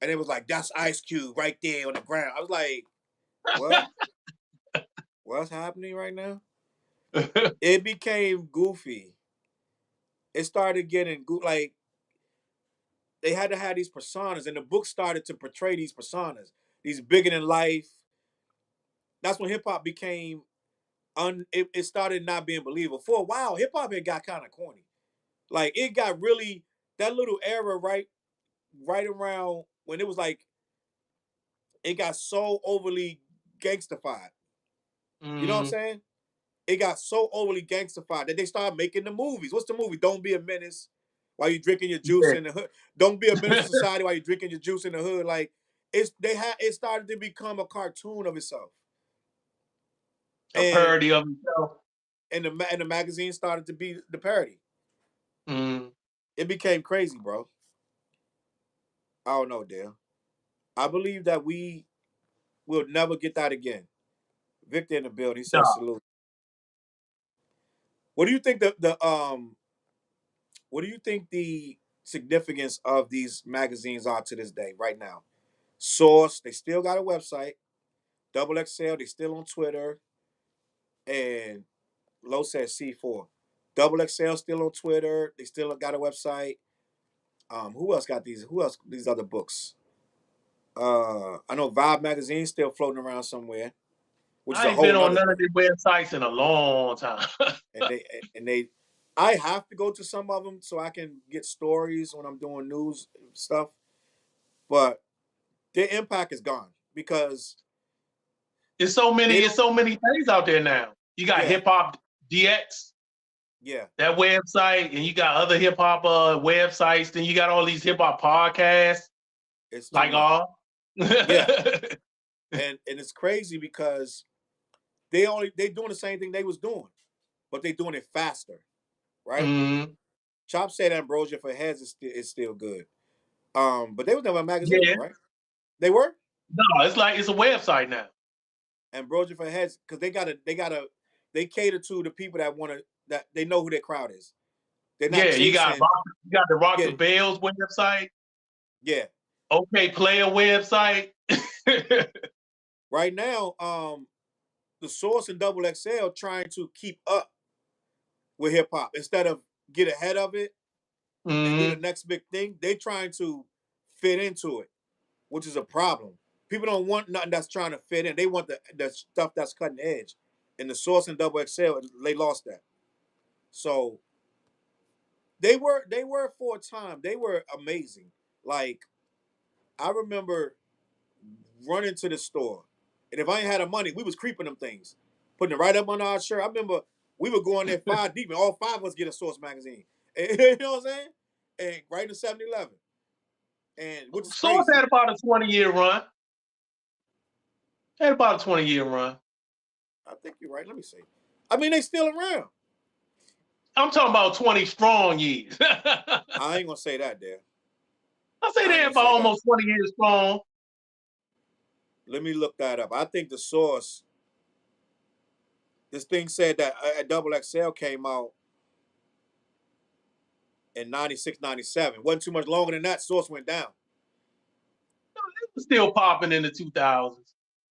And it was like, that's Ice Cube right there on the ground. I was like, what's happening right now? It became goofy. It started getting like, they had to have these personas, and the book started to portray these personas, these bigger than life. That's when hip hop became it started not being believable. For a while, hip hop had got kind of corny. Like, it got really, that little era right around when it was like, it got so overly gangstified. You know what I'm saying? It got so overly gangstified that they started making the movies. What's the movie? Don't Be a Menace while you're drinking your juice in the hood. Don't be a menace to society while you're drinking your juice in the hood. Like, it started to become a cartoon of itself. A parody of itself. And the magazine started to be the parody. It became crazy, bro. I don't know, Dale. I believe that we will never get that again. Victor in the building, he says salute. What do you think what do you think the significance of these magazines are to this day, right now? Source, they still got a website. XXL, they still on Twitter. And Low says C4. XXL still on Twitter. They still got a website. Who else got these? Who else these other books? I know Vibe Magazine still floating around somewhere. I ain't been on none of their websites in a long time. I have to go to some of them so I can get stories when I'm doing news stuff. But their impact is gone because it's so many things out there now. You got hip hop DX. Yeah. That website, and you got other hip hop websites. Then you got all these hip hop podcasts. It's too Like much. all. Yeah. And it's crazy because they doing the same thing they was doing, but they doing it faster, right? Mm-hmm. Chop said Ambrosia for Heads is still good. But they was never a magazine, Yeah. though, right? They were? No, it's like it's a website now. Ambrosia for Heads, because they cater to the people that they know who their crowd is. They're not Yeah, you got chasing. the Rock the Yeah, Bells website. yeah. OK Player website. Right now, the Source and Double XL trying to keep up with hip hop instead of get ahead of it and do the next big thing. They trying to fit into it, which is a problem. People don't want nothing that's trying to fit in. They want the stuff that's cutting edge. And the Source and Double XL, they lost that. So they were for a time. They were amazing. Like, I remember running to the store, and if I ain't had the money, we was creeping them things, putting it right up on our shirt. I remember we were going there 5 deep, and all 5 of us get a Source magazine. And, you know what I'm saying? And right in 7-Eleven. And which is Source crazy. had about a 20-year run. Had about a 20-year run. I think you're right. Let me see. I mean, they still around. I'm talking about 20 strong years. I ain't gonna say that, there. I say they had about almost 20 years strong. Let me look that up. I think the Source. This thing said that Double XL came out in 96, 97. Wasn't too much longer than that. Source went down. They were still popping in the 2000s.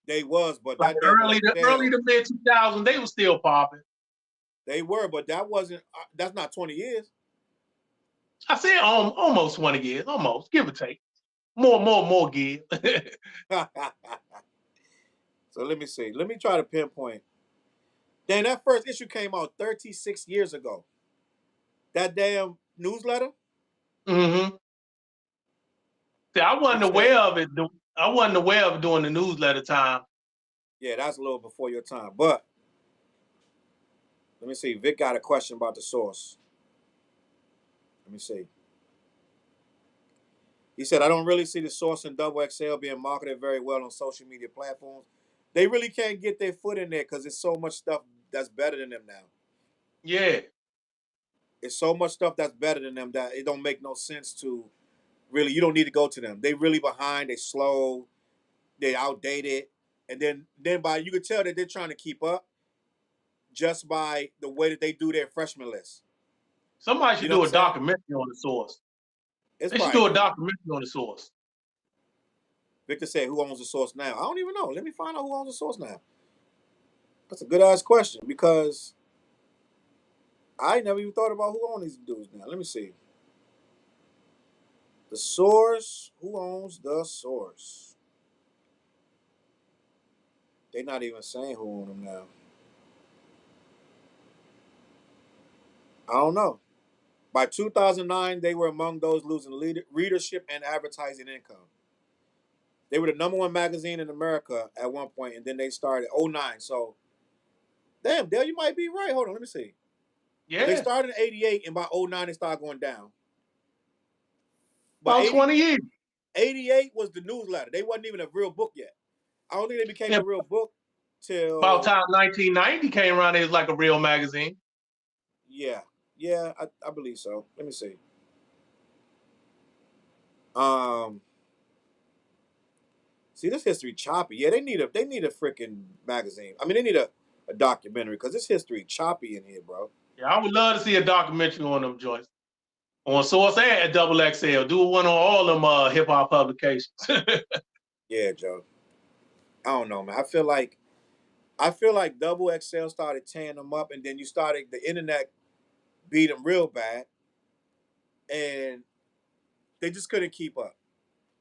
They was, but like that Double early XL, to mid 2000s, they were still popping. They were, but that wasn't. That's not 20 years. I said almost 20 years, almost, give or take. More give. So let me see. Let me try to pinpoint. Then that first issue came out 36 years ago. That damn newsletter. Mm-hmm. See, I wasn't aware of it. I wasn't aware of doing the newsletter time. Yeah, that's a little before your time. But let me see. Vic got a question about the Source. Let me see. He said, I don't really see the Source and Double XL being marketed very well on social media platforms. They really can't get their foot in there because there's so much stuff that's better than them now. Yeah. It's so much stuff that's better than them that it don't make no sense to really, you don't need to go to them. They really behind, they slow, they outdated. And then by you can tell that they're trying to keep up just by the way that they do their freshman list. Somebody should do a documentary on the Source. They should do a documentary on the Source. Victor said, who owns the Source now? I don't even know. Let me find out who owns the Source now. That's a good ass question because I never even thought about who owns these dudes now. Let me see. The Source. Who owns the Source? They're not even saying who owns them now. I don't know. By 2009, they were among those losing readership and advertising income. They were the #1 magazine in America at one point, and then they started 2009. So, damn, Dale, you might be right. Hold on, let me see. Yeah. They started in 88, and by 2009, they started going down. About 20 years. 88 was the newsletter. They wasn't even a real book yet. I don't think they became a real book till about time 1990 came around. It was like a real magazine. Yeah, I believe so. Let me see. See, this history choppy. Yeah, they need a freaking magazine. I mean, they need a documentary because this history choppy in here, bro. Yeah, I would love to see a documentary on them joints. On Source and at Double XL. Do one on all them hip hop publications. Yeah, Joe. I don't know, man. I feel like Double XL started tearing them up, and then the internet beat them real bad, and they just couldn't keep up.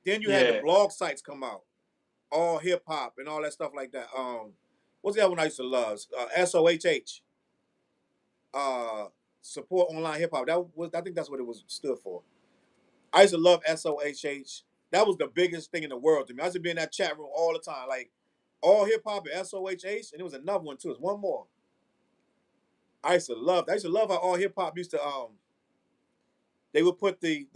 Then you had the blog sites come out, all hip hop and all that stuff like that. What's the other one I used to love? SOHH. Support online hip hop. I think that's what it was stood for. I used to love SOHH. That was the biggest thing in the world to me. I used to be in that chat room all the time, like all hip hop and SOHH, and there was another one too. It's one more. I used to love how all hip hop used to they would put the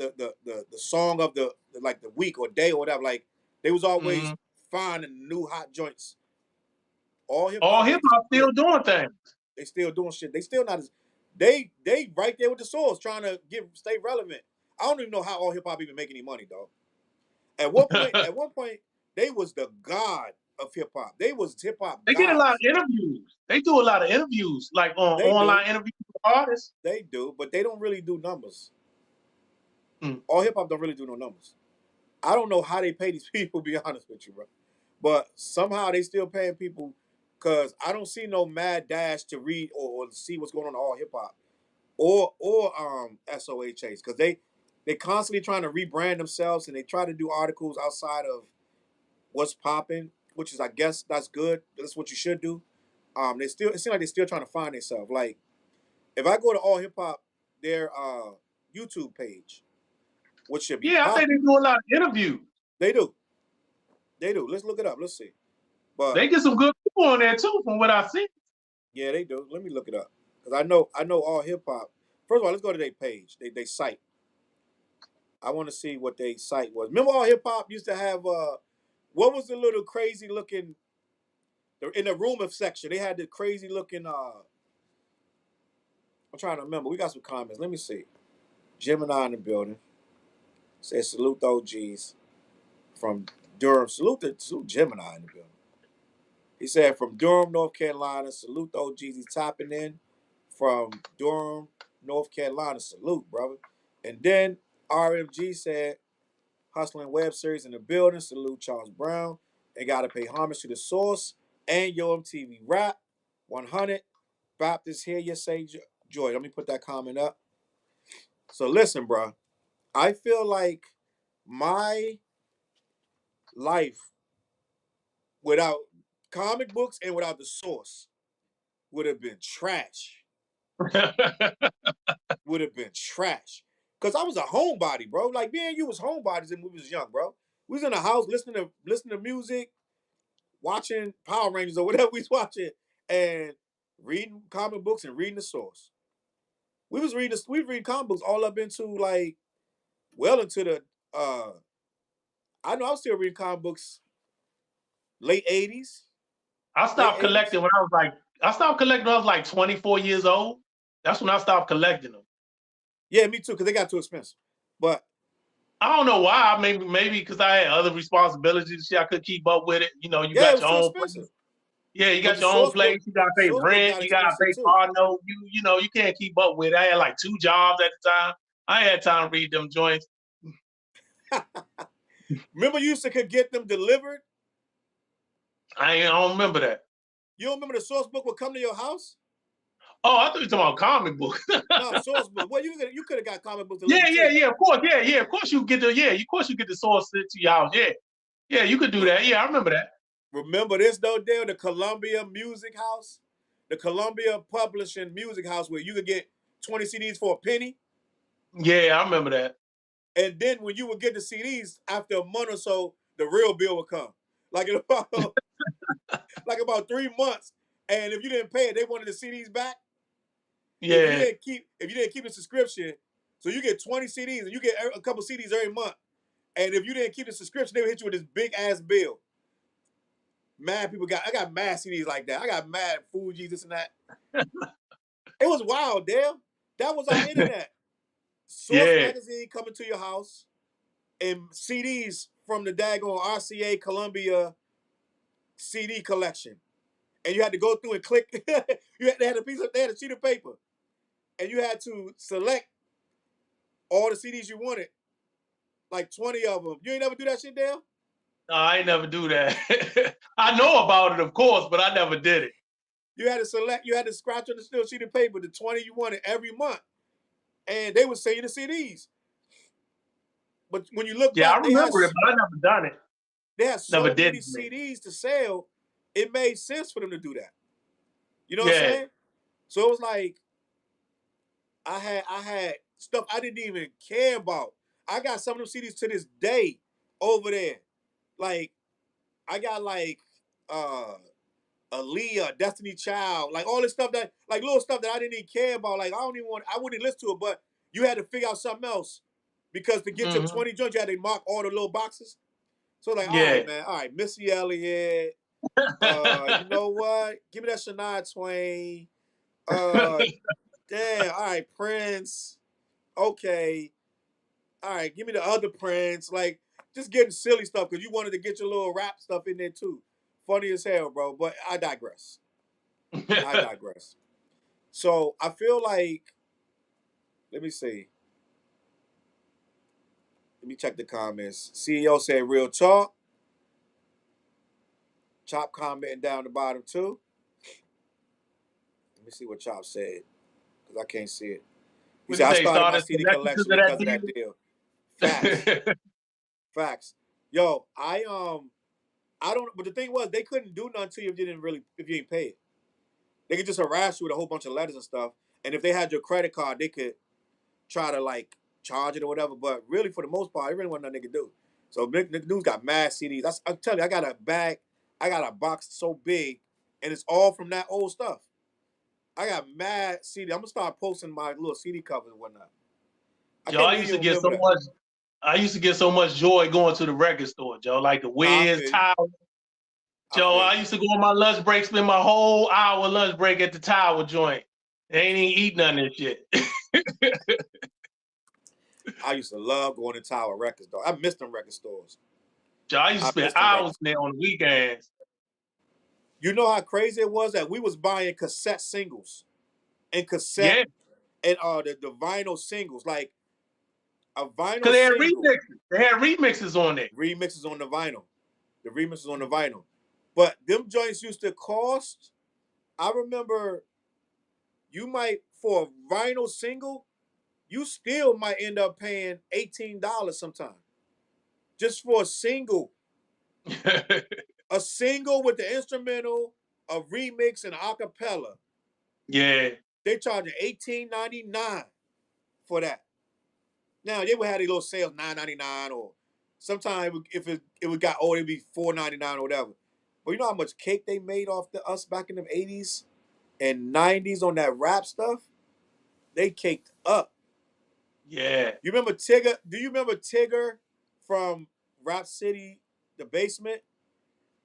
song of the like the week or day or whatever. Like they was always finding new hot joints. All hip All hop, hip hop still doing things. they still doing shit. They still not as they right there with the source trying to stay relevant. I don't even know how all hip hop even make any money, dog. At one point, they was the god of hip hop. They was hip hop They get a gods. lot of interviews. They do a lot of interviews, like on online interviews with artists. They do, but they don't really do numbers. All hip hop don't really do no numbers. I don't know how they pay these people, be honest with you, bro. But somehow they still paying people because I don't see no mad dash to read or see what's going on in all hip hop or SOHAs because they constantly trying to rebrand themselves and they try to do articles outside of what's popping, which is I guess that's good. That's what you should do. It seems like they're still trying to find themselves. Like if I go to all hip hop, their YouTube page, which should be I think they do a lot of interviews. They do. Let's look it up. Let's see. But they get some good people on there too, from what I see. Yeah, they do. Let me look it up because I know all hip hop. First of all, let's go to their page. They site. I want to see what they site was. Remember, all hip hop used to have what was the little crazy looking in the rumor section? They had the crazy looking. I'm trying to remember. We got some comments. Let me see. Gemini in the building. Says salute the OGs from Durham. Salute Gemini in the building. He said from Durham, North Carolina. Salute the OGs. He's tapping in from Durham, North Carolina. Salute, brother. And then RMG said, Hustling Web Series in the building. Salute Charles Brown. And got to pay homage to the source and Yo MTV Rap 100. Baptist here, you say joy. Let me put that comment up. So listen, bro. I feel like my life without comic books and without the source would have been trash. Would have been trash. Because I was a homebody, bro. Like me and you was homebodies when we was young, bro. We was in the house listening to music, watching Power Rangers or whatever we was watching, and reading comic books and reading the source. We read comic books all up into like well into the I know I was still reading comic books late 80s. I stopped collecting when I was like 24 years old. That's when I stopped collecting them. Yeah, me too, because they got too expensive. But I don't know why. Maybe because I had other responsibilities. I could keep up with it. You know, you got your own place. Yeah, you got your own place. You got to pay rent. You got to pay car note. You know, you can't keep up with it. I had like 2 jobs at the time. I had time to read them joints. Remember you used to could get them delivered? I don't remember that. You don't remember the source book would come to your house? Oh, I thought you were talking about comic book. No, source book. Well, you could have got comic books. Yeah. Of course, of course you get the source to your house. Yeah, you could do that. Yeah, I remember that. Remember this though, Dale? The Columbia Music House, the Columbia Publishing Music House, where you could get 20 CDs for a penny. Yeah, I remember that. And then when you would get the CDs after a month or so, the real bill would come. Like about 3 months. And if you didn't pay it, they wanted the CDs back. Yeah. If you didn't keep the subscription, so you get 20 CDs and you get a couple CDs every month. And if you didn't keep the subscription, they would hit you with this big ass bill. Mad people I got mad CDs like that. I got mad Fuji's, this and that. It was wild, Dale. That was our internet. Source magazine coming to your house and CDs from the daggone RCA Columbia CD collection. And you had to go through and click. They had a sheet of paper. And you had to select all the CDs you wanted. Like 20 of them. You ain't never do that shit, Dale? No, I ain't never do that. I know about it, of course, but I never did it. You had to scratch on the still sheet of paper the 20 you wanted every month. And they would send you the CDs. But when you look back, I remember it, but I never done it. They had so many CDs to sell, it made sense for them to do that. You know what I'm saying? So it was like I had stuff I didn't even care about. I got some of them CDs to this day over there. Like I got like Aaliyah, Destiny Child, like all this stuff that, like little stuff that I didn't even care about. Like I wouldn't listen to it, but you had to figure out something else because to get your 20 joints, you had to mark all the little boxes. So like, all right, man, all right, Missy Elliott. You know what? Give me that Shania Twain. Damn, all right, Prince. Okay. All right, give me the other Prince. Like, just getting silly stuff because you wanted to get your little rap stuff in there too. Funny as hell, bro. But I digress. I digress. So I feel like, let me see. Let me check the comments. CEO said real talk. Chop commenting down the bottom too. Let me see what Chop said because I can't see it. He said, I started my CD collection because of that deal. Facts. Facts. Yo, I don't, but the thing was they couldn't do nothing to you if you didn't pay it. They could just harass you with a whole bunch of letters and stuff. And if they had your credit card, they could try to like charge it or whatever. But really, for the most part, it really wasn't nothing they could do. So the dudes got mad CDs. I'm telling you, I got a box so big, and it's all from that old stuff. I got mad CD. I'm gonna start posting my little CD covers and whatnot. I used to get so much joy going to the record store, Joe. Like the Wiz, Tower. Joe, I used to go on my lunch break, spend my whole hour lunch break at the Tower joint. They ain't even eat none of this shit. I used to love going to Tower Records, though. I missed them record stores. Joe, I used to spend hours there on the weekends. You know how crazy it was that we was buying cassette singles and cassette and the vinyl singles, like a vinyl. Because they had remixes. They had remixes on it. Remixes on the vinyl. The remixes on the vinyl. But them joints used to cost, I remember you might, for a vinyl single, you still might end up paying $18 sometime. Just for a single. A single with the instrumental, a remix, and acapella. Yeah. They charge $18.99 for that. Now, they would have these little sales, $9.99, or sometimes if it got old, it'd be $4.99 or whatever. But you know how much cake they made off us back in the 80s and 90s on that rap stuff? They caked up. Yeah. You remember Tigger? Do you remember Tigger from Rap City, The Basement?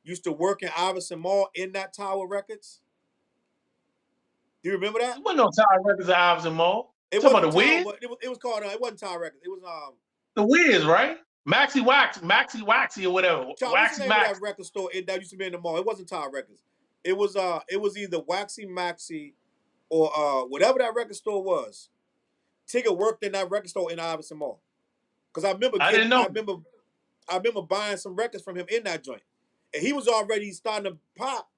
Used to work in Iverson Mall in that Tower Records. Do you remember that? It wasn't no Tower Records at Iverson Mall. It wasn't the Wiz? But it was called. It wasn't Tower Records. It was the Wiz, right? Maxi Waxy or whatever. What's the name of that record store that used to be in the mall? It wasn't Tower Records. It was either Waxy Maxi or whatever that record store was. Tigger worked in that record store in Iverson Mall. Because I remember buying some records from him in that joint. And he was already starting to pop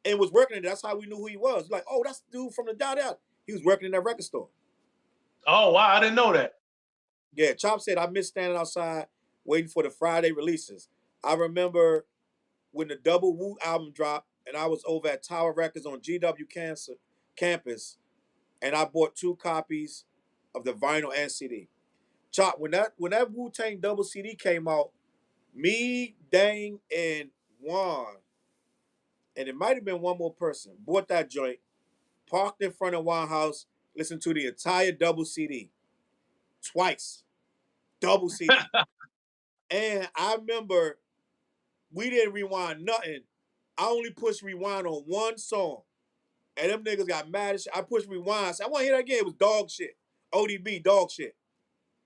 and was working in it. That's how we knew who he was. Like, oh, that's the dude from the Dot Out. He was working in that record store. Oh, wow. I didn't know that. Yeah, Chop said, I miss standing outside waiting for the Friday releases. I remember when the Double Wu album dropped and I was over at Tower Records on GW campus and I bought 2 copies of the vinyl and CD. Chop, when that Wu-Tang double CD came out, me, Dang, and Juan, and it might have been one more person, bought that joint, parked in front of Juan's house, listened to the entire double CD. Twice. Double CD. And I remember we didn't rewind nothing. I only pushed rewind on one song. And them niggas got mad as shit. I pushed rewind. I said, I want to hear that again. It was dog shit. ODB, dog shit.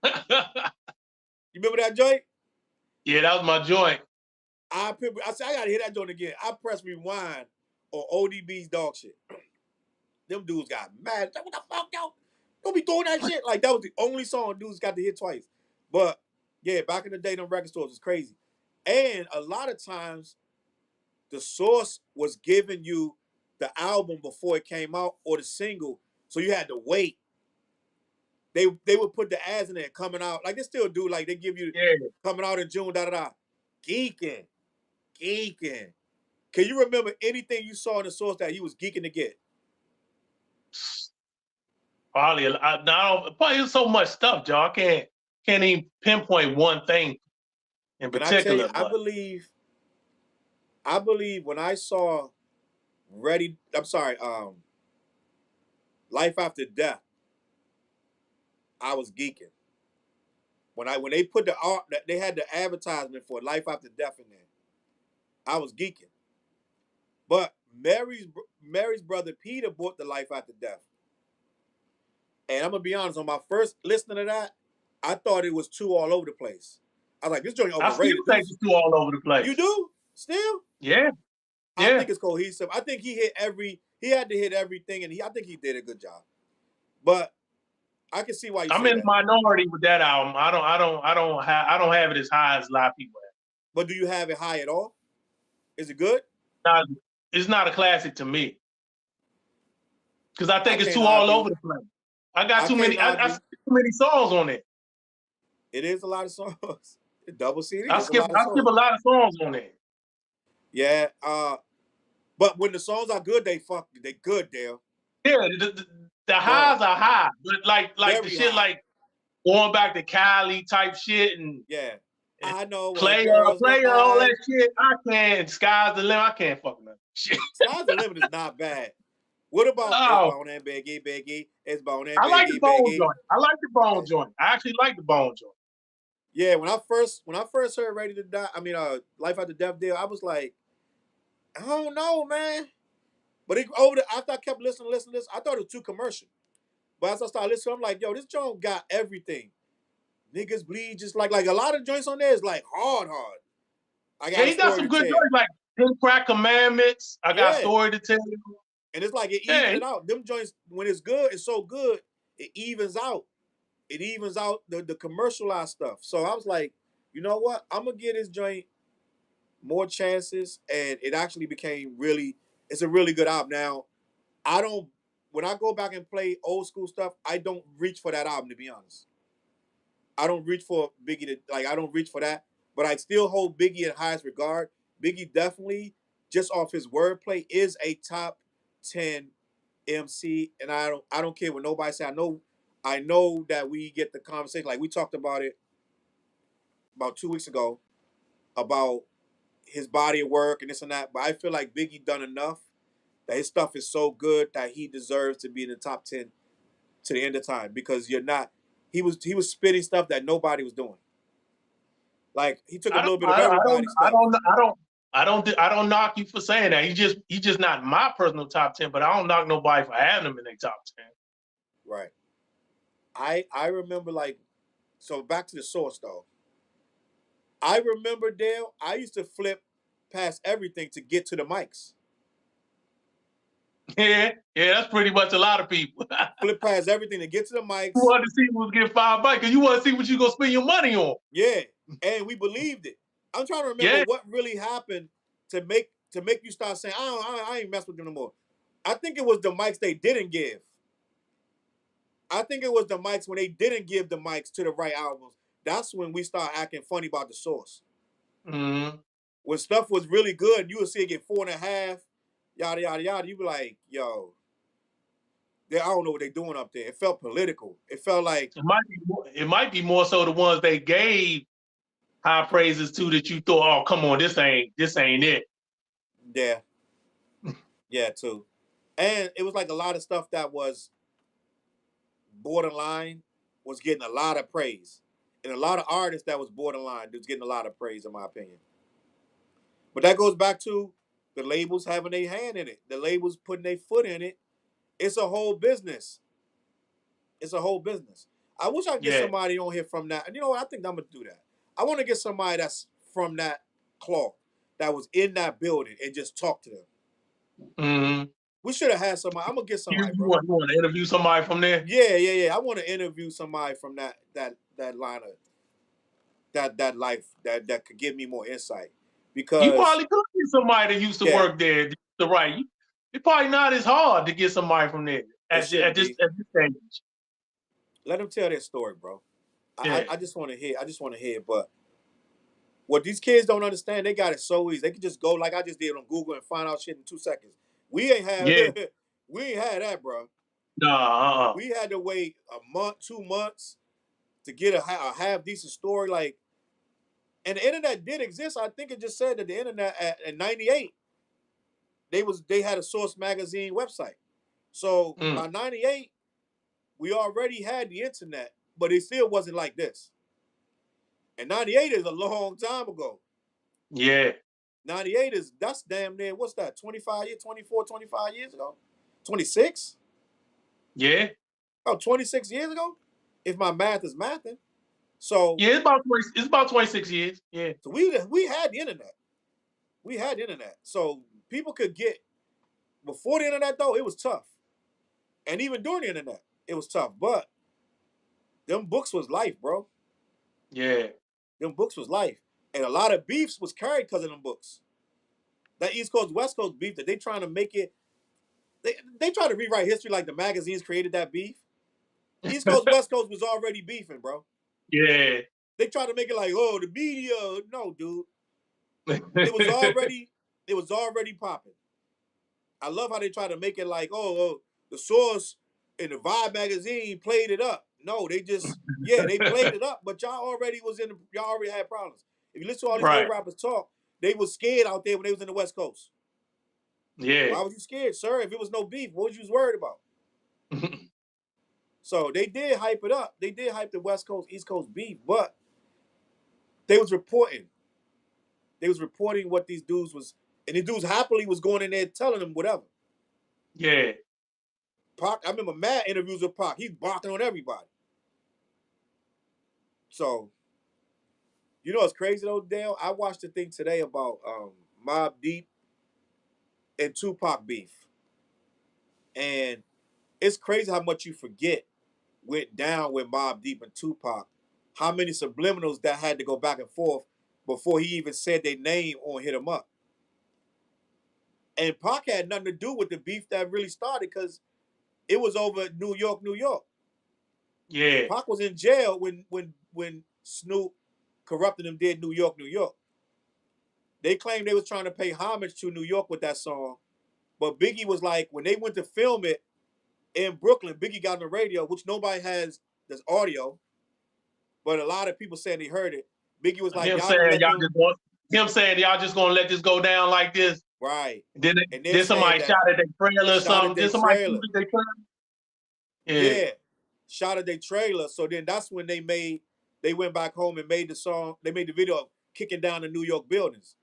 You remember that joint? Yeah, that was my joint. I said, I got to hear that joint again. I pressed rewind on ODB's dog shit. Them dudes got mad. What the fuck, yo? Don't be doing that shit. Like, that was the only song dudes got to hit twice. But, yeah, back in the day, them record stores was crazy. And a lot of times, the source was giving you the album before it came out or the single, so you had to wait. They would put the ads in there coming out. Like, they still do. Like, they give you coming out in June, da-da-da. Geeking. Can you remember anything you saw in the source that you was geeking to get? Probably so much stuff, Joe. I can't even pinpoint one thing in particular. I believe when I saw Life After Death, I was geeking. When they put the art, they had the advertisement for Life After Death in there, I was geeking. But Mary's brother Peter bought the Life After Death, and I'm gonna be honest. On my first listening to that, I thought it was too all over the place. I was like, this joint I still overrated. think it's too all over the place. You do still? Yeah. I think it's cohesive. I think he had to hit everything, and I think he did a good job. But I can see why you. I'm in the minority with that album. I don't have it as high as a lot of people have. But do you have it high at all? Is it good? It's not a classic to me because I think it's too all over the place. I got too many. I too many songs on it. It is a lot of songs. Double CD. I skip a lot of songs on it. Yeah. But when the songs are good, they good, Dale. Yeah, the highs are high, but like the shit like going back to Cali type shit and I know player, all that shit. I can't. Sky's the limit. I can't fuck with that shit. Sky's the limit is not bad. What about It's Bone and Biggie? It's Bone and Biggie. I like the Bone joint. I like the Bone joint. I actually like the Bone joint. Yeah, when I first heard Ready to Die, Life After Death deal, I was like, I don't know, man. But after I kept listening, I thought it was too commercial. But as I started listening, I'm like, yo, this joint got everything. Niggas bleed just like a lot of joints on there is like hard. He got some good joints like Pin Crack Commandments. I got a story to tell you. And it's like it evens it out. Them joints, when it's good, it's so good, it evens out. It evens out the commercialized stuff. So I was like, you know what? I'm gonna give this joint more chances, and it actually became it's a really good album. Now, when I go back and play old school stuff, I don't reach for that album, to be honest. I don't reach for Biggie I don't reach for that, but I still hold Biggie in highest regard. Biggie definitely, just off his wordplay, is a top 10 MC, and I don't care what nobody say. I know that we get the conversation, like we talked about it about 2 weeks ago, about his body of work and this and that, but I feel like Biggie done enough that his stuff is so good that he deserves to be in the top 10 to the end of time, because he was spitting stuff that nobody was doing. Like, he took a little bit of everybody's stuff. I don't knock you for saying that. He's just not my personal top 10, but I don't knock nobody for having him in their top 10. Right. I remember, so back to the source though. I remember, Dale, I used to flip past everything to get to the mics. Yeah, that's pretty much a lot of people. Flip past everything to get to the mics. You wanted to see who was getting $5 because you want to see what you gonna spend your money on. Yeah, and we believed it. I'm trying to remember what really happened to make you start saying, I ain't mess with them no more. I think it was the mics they didn't give. I think it was the mics when they didn't give the mics to the right albums. That's when we start acting funny about the source. Mm-hmm. When stuff was really good, you would see it get 4.5, yada, yada, yada. You be like, yo, I don't know what they're doing up there. It felt political. It felt like... It might be more so the ones they gave high praises to that you thought, oh, come on, this ain't it. Yeah. Yeah, too. And it was like a lot of stuff that was borderline was getting a lot of praise. And a lot of artists that was borderline was getting a lot of praise, in my opinion. But that goes back to the labels having their hand in it. The labels putting their foot in it. It's a whole business. It's a whole business. I wish I could get somebody on here from that. And you know what? I think I'm going to do that. I want to get somebody that's from that cloth, that was in that building, and just talk to them. Mm-hmm. We should have had somebody. I'm going to get somebody, you want to interview somebody from there? Yeah. I want to interview somebody from that line of, that life, that could give me more insight. Because you probably could get somebody that used to work there. Right. It's probably not as hard to get somebody from there at this stage. Let them tell their story, bro. Yeah. I just want to hear. But what these kids don't understand, they got it so easy. They can just go like I just did on Google and find out shit in 2 seconds. We ain't had that, bro. Nah. We had to wait a month, 2 months to get a half decent story. Like, and the internet did exist. I think it just said that the internet at 98. they had a Source magazine website. So by 98, we already had the internet, but it still wasn't like this. And 98 is a long time ago. Yeah. 98 that's damn near, what's that, 25 years, 24, 25 years ago? 26? Yeah. Oh, 26 years ago? If my math is mathing. So yeah, it's about 26 years. Yeah. So we had the internet. We had the internet. So people could get, before the internet though, it was tough. And even during the internet, it was tough. But them books was life, bro. Yeah. Them books was life. And a lot of beefs was carried because of them books. That East Coast, West Coast beef that they trying to make it, they try to rewrite history like the magazines created that beef. East Coast, West Coast was already beefing, bro. Yeah. They tried to make it like, oh, the media. No, dude. It was already popping. I love how they try to make it like, oh, the Source and the Vibe magazine played it up. No, they just, they played it up, but y'all already had problems. If you listen to all these old rappers talk, they was scared out there when they was in the West Coast. Yeah. Why was you scared, sir? If it was no beef, what was you worried about? So they did hype it up. They did hype the West Coast, East Coast beef, but they was reporting. They was reporting what these dudes was, and these dudes happily was going in there telling them whatever. Yeah. Pac, I remember mad interviews with Pac. He's barking on everybody. So, you know what's crazy though, Dale? I watched a thing today about Mobb Deep and Tupac beef. And it's crazy how much you forget went down with Mobb Deep and Tupac. How many subliminals that had to go back and forth before he even said their name on Hit 'Em Up. And Pac had nothing to do with the beef that really started because it was over New York, New York. Yeah. Pac was in jail when Snoop corrupted him, did New York, New York. They claimed they was trying to pay homage to New York with that song. But Biggie was like, when they went to film it in Brooklyn, Biggie got on the radio, which nobody has this audio, but a lot of people saying they heard it. Biggie was like, him saying y'all just gonna let this go down like this. Right. Then somebody shot at their trailer or something. Then somebody shot at their trailer. Yeah. Shot at their trailer. So then that's when they went back home and made the song. They made the video of kicking down the New York buildings.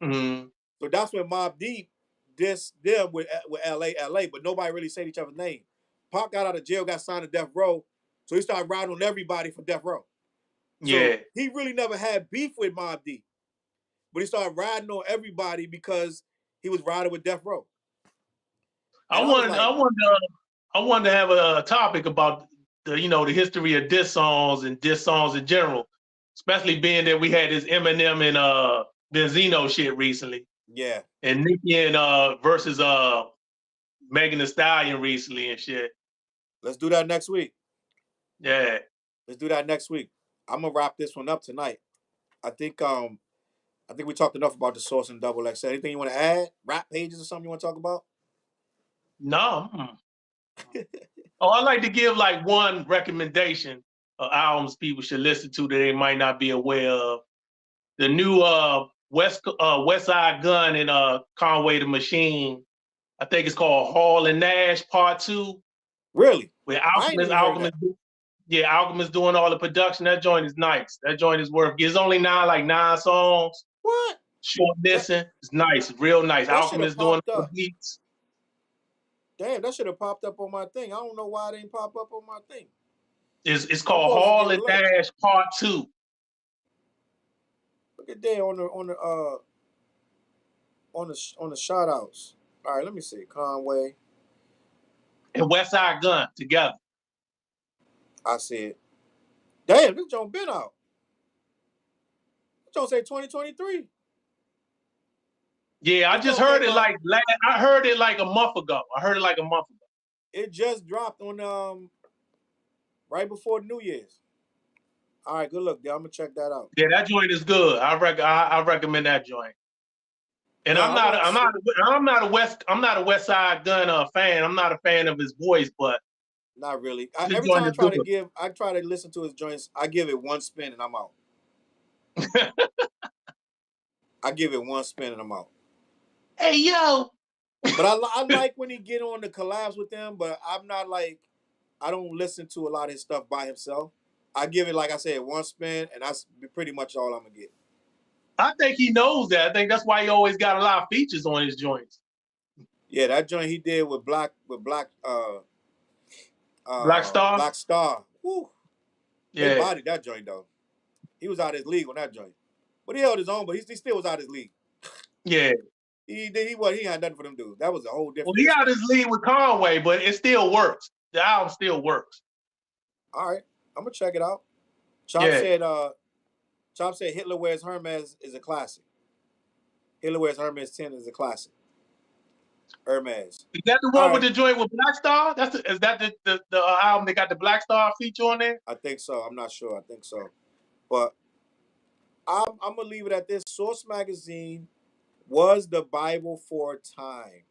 Mm-hmm. So that's when Mobb Deep dissed them with LA, but nobody really said each other's name. Pac got out of jail, got signed to Death Row, so he started riding on everybody for Death Row. So he really never had beef with Mobb Deep, but he started riding on everybody because he was riding with Death Row. I wanted to have a topic about the history of diss songs and diss songs in general, especially being that we had this Eminem and Benzino shit recently. Yeah. And Nicki and versus Megan Thee Stallion recently and shit. Let's do that next week. Yeah. Let's do that next week. I'm gonna wrap this one up tonight. I think we talked enough about the Source and Double XL. Anything you want to add? Rap pages or something you want to talk about? No. I like to give like one recommendation of albums people should listen to that they might not be aware of. The new West Side Gun and Conway the Machine. I think it's called Hall and Nash Part 2. Really? With Alchemist doing all the production. That joint is nice. That joint is worth. It's only 9 songs. What? Short listen. It's nice. It's real nice. Alchemist doing the beats. Damn, that should have popped up on my thing. I don't know why it didn't pop up on my thing. It's called Hall and Nash Part 2. Look at that on the shout outs. All right, let me see. Conway and West Side Gun together. I see it. Damn, this joint been out. This joint say 2023. Yeah, I just heard it I heard it like a month ago. It just dropped on right before New Year's. All right, good luck, dude. I'm gonna check that out. Yeah, that joint is good. I recommend that joint. And I'm not a West Side Gun fan. I'm not a fan of his voice, but not really. Every time I try to listen to his joints, I give it one spin and I'm out. I give it one spin and I'm out. Hey yo, But I like when he get on the collabs with them, but I'm not like, I don't listen to a lot of his stuff by himself. I give it, like I said, one spin, and that's pretty much all I'm gonna get. I think he knows that. I think that's why he always got a lot of features on his joints. Yeah, that joint he did with Black Black Star. Black Star. Woo. They Yeah. bodied that joint though. He was out of his league on that joint. But he held his own, but he still was out of his league. Yeah. He had nothing for them dudes. That was a whole different. Well, he out his lead with Conway, but it still works. The album still works. All right, I'm gonna check it out. Chop said Hitler Wears Hermes is a classic. Hitler Wears Hermes 10 is a classic. Hermes. Is that the one with the joint with Black Star? Is that the album that got the Black Star feature on there? I think so. I'm not sure. I think so. But I'm gonna leave it at this. Source Magazine was the Bible for time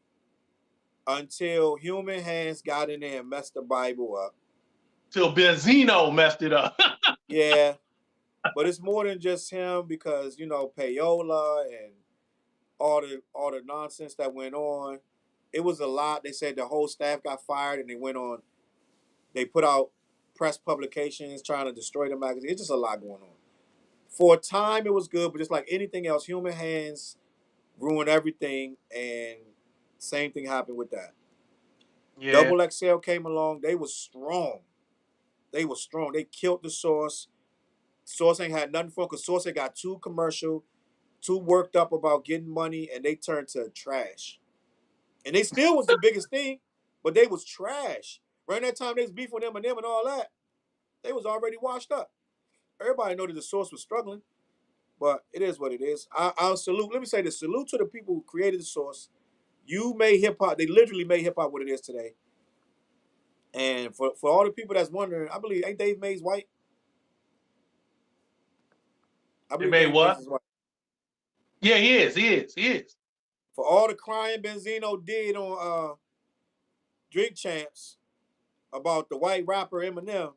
until human hands got in there and messed the Bible up. Till Benzino messed it up. Yeah. But it's more than just him because, payola and all the nonsense that went on. It was a lot. They said the whole staff got fired and they put out press publications trying to destroy the magazine. It's just a lot going on. For a time, it was good, but just like anything else, human hands ruin everything, and same thing happened with that. Yeah. Double XL came along. They was strong. They killed the Source. Source ain't had nothing for them because Source had got too commercial, too worked up about getting money, and they turned to trash. And they still was the biggest thing, but they was trash. Right that time, they was beefing with Eminem and all that. They was already washed up. Everybody know that the Source was struggling, but it is what it is. I'll salute. Let me say this: salute to the people who created the Source. You made hip hop. They literally made hip hop what it is today. And for all the people that's wondering, I believe, ain't Dave Mays white? I believe Dave Mays is white. Yeah, he is. For all the crying Benzino did on Drink Champs about the white rapper Eminem,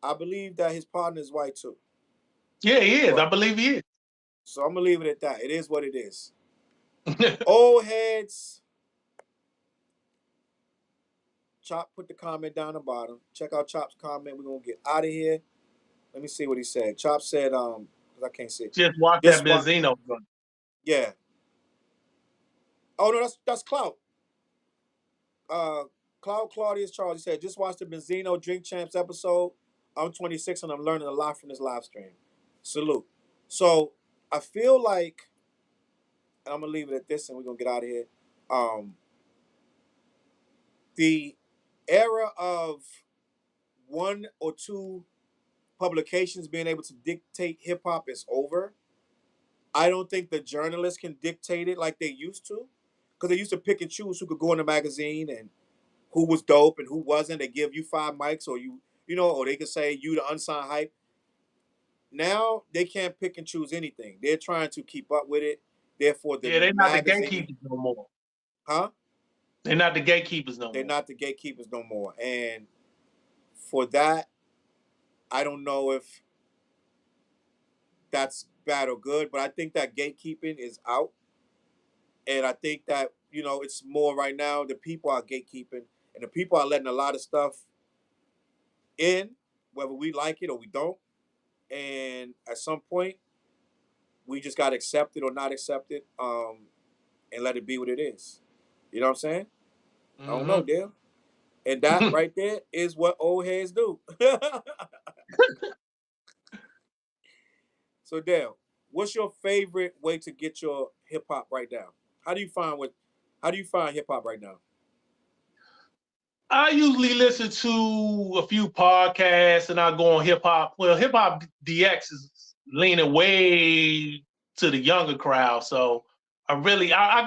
I believe that his partner is white too. Yeah, he is. I believe he is. So I'm going to leave it at that. It is what it is. Old heads. Chop put the comment down the bottom. Check out Chop's comment. We're going to get out of here. Let me see what he said. Chop said, because I can't see. Just watch that Benzino. Yeah. Oh, no, that's Clout. Clout Claudius Charles, he said, just watch the Benzino Drink Champs episode. I'm 26 and I'm learning a lot from this live stream. Salute. So I feel like, and I'm going to leave it at this and we're going to get out of here. The era of one or two publications being able to dictate hip-hop is over. I don't think the journalists can dictate it like they used to, because they used to pick and choose who could go in the magazine and who was dope and who wasn't. They give you 5 mics, or or they could say you the unsigned hype. Now they can't pick and choose anything. They're trying to keep up with it. Therefore, they're not the gatekeepers no more. Huh? They're not the gatekeepers no more. They're not the gatekeepers no more. And for that, I don't know if that's bad or good, but I think that gatekeeping is out. And I think that, it's more right now, the people are gatekeeping, and the people are letting a lot of stuff in, whether we like it or we don't. And at some point, we just got to accept it or not accept it, and let it be what it is. You know what I'm saying? Mm-hmm. I don't know, Dale. And that right there is what old heads do. So, Dale, what's your favorite way to get your hip hop right now? How do you find hip hop right now? I usually listen to a few podcasts and I go on hip hop. Well, Hip Hop DX is leaning way to the younger crowd. So I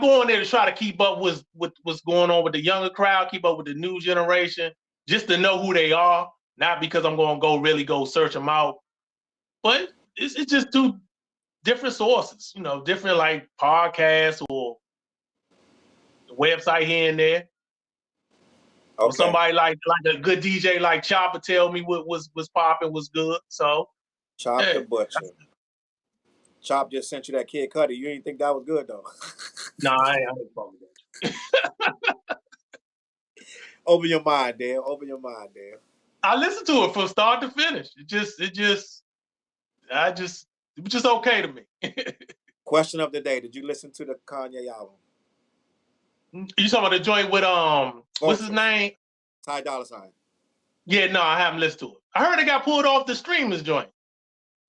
go on there to try to keep up with what's going on with the younger crowd, keep up with the new generation, just to know who they are, not because I'm going to go search them out. But it's just two different sources, different like podcasts or the website here and there. Okay. Or somebody like a good DJ like Chopper tell me what was popping, was good. So Chop the Butcher. Chop just sent you that Kid Cudi. You didn't think that was good though? No, I ain't fucking with Open your mind, Dan. Open your mind, Dan. I listened to it from start to finish. It was just okay to me. Question of the day: did you listen to the Kanye album? You talking about the joint with what's his name? Ty Dolla $ign. Yeah, no, I haven't listened to it. I heard it got pulled off the streamers joint.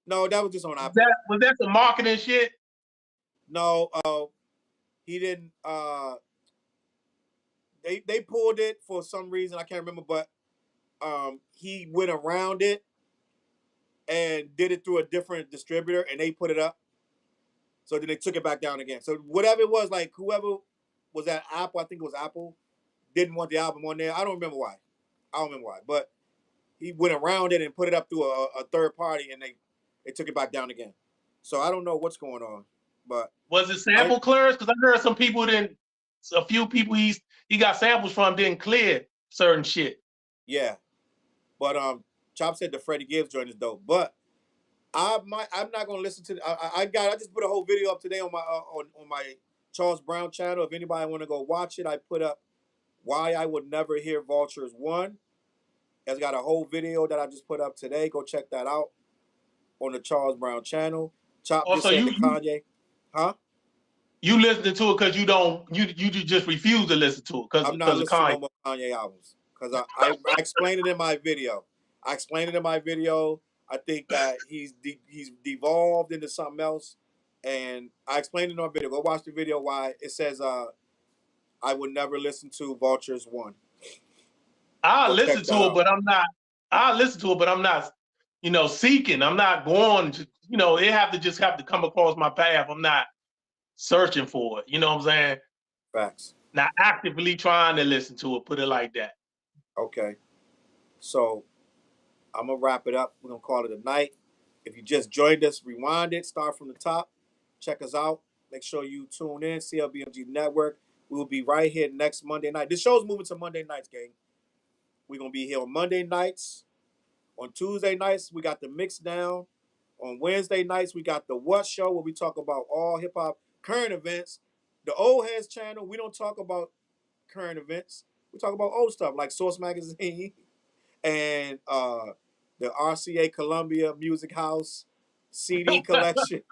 No, that was just on Apple. Was that some marketing shit? No, he didn't. They pulled it for some reason I can't remember, but he went around it and did it through a different distributor, and they put it up. So then they took it back down again. So whatever it was, like whoever was at Apple, I think it was Apple, didn't want the album on there. I don't remember why. But he went around it and put it up through a third party, and they took it back down again. So I don't know what's going on. But was it sample clearance? Because I heard some people a few people he got samples from didn't clear certain shit. Yeah, but Chop said the Freddie Gibbs joint is dope. But I'm not gonna listen to. I just put a whole video up today on my on my Charles Brown channel. If anybody want to go watch it, I put up why I would never hear Vultures 1. It's got a whole video that I just put up today. Go check that out on the Charles Brown channel. Chop just said to Kanye, huh? You listening to it because you just refuse to listen to it because I'm not listening to no more Kanye albums because I explained it in my video. I think that he's devolved into something else, and I explained it in our video. Go watch the video why it says I would never listen to Vultures 1. I'll listen to it, but I'm not, seeking. I'm not going to, it have to come across my path. I'm not searching for it. You know what I'm saying? Facts. Not actively trying to listen to it, put it like that. Okay. So I'm going to wrap it up. We're going to call it a night. If you just joined us, rewind it, start from the top. Check us out. Make sure you tune in, CLBMG Network. We will be right here next Monday night. This show's moving to Monday nights, gang. We're going to be here on Monday nights. On Tuesday nights, we got the Mix Down. On Wednesday nights, we got the What Show, where we talk about all hip-hop current events. The Old Heads channel, we don't talk about current events. We talk about old stuff like Source Magazine and the RCA Columbia Music House CD collection.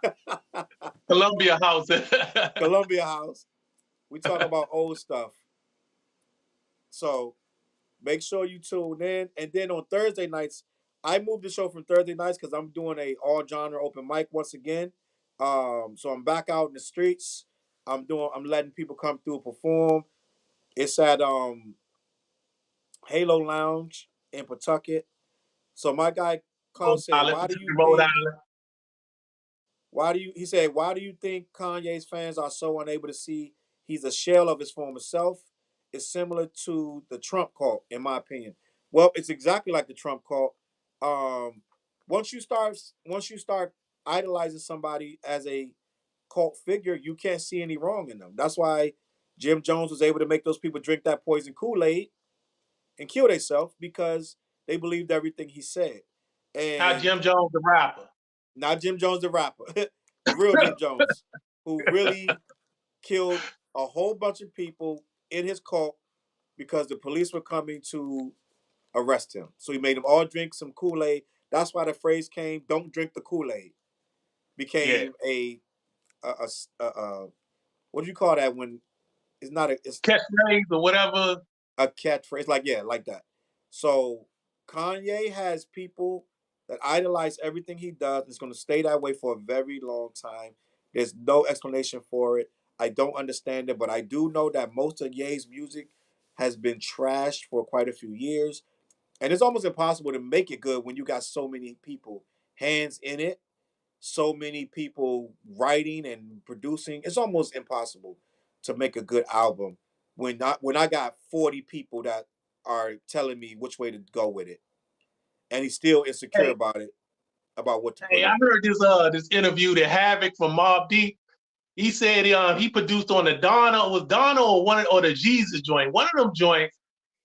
Columbia House. Columbia House. We talk about old stuff. So make sure you tune in. And then on Thursday nights, I moved the show from Thursday nights because I'm doing a all-genre open mic once again. So I'm back out in the streets. I'm letting people come through and perform. It's at Halo Lounge in Pawtucket. So my guy Carl said, he said, why do you think Kanye's fans are so unable to see he's a shell of his former self? It's similar to the Trump cult, in my opinion. Well, it's exactly like the Trump cult. Once you start idolizing somebody as a cult figure, you can't see any wrong in them. That's why Jim Jones was able to make those people drink that poison Kool-Aid and kill themselves, because they believed everything he said. And not Jim Jones the rapper. Not Jim Jones the rapper. The real Jim Jones, who really killed a whole bunch of people in his cult because the police were coming to arrest him. So he made them all drink some Kool-Aid. That's why the phrase came, "Don't drink the Kool-Aid." Became a what do you call that when it's not it's catchphrase or whatever? A catchphrase, like that. So Kanye has people that idolize everything he does. It's going to stay that way for a very long time. There's no explanation for it. I don't understand it, but I do know that most of Ye's music has been trashed for quite a few years. And it's almost impossible to make it good when you got so many people hands in it, so many people writing and producing. It's almost impossible to make a good album when I got 40 people that are telling me which way to go with it. And he's still insecure about it, about what to put in. I heard this interview that Havoc from Mobb Deep. He said he produced on the Donna or the Jesus joint, one of them joints,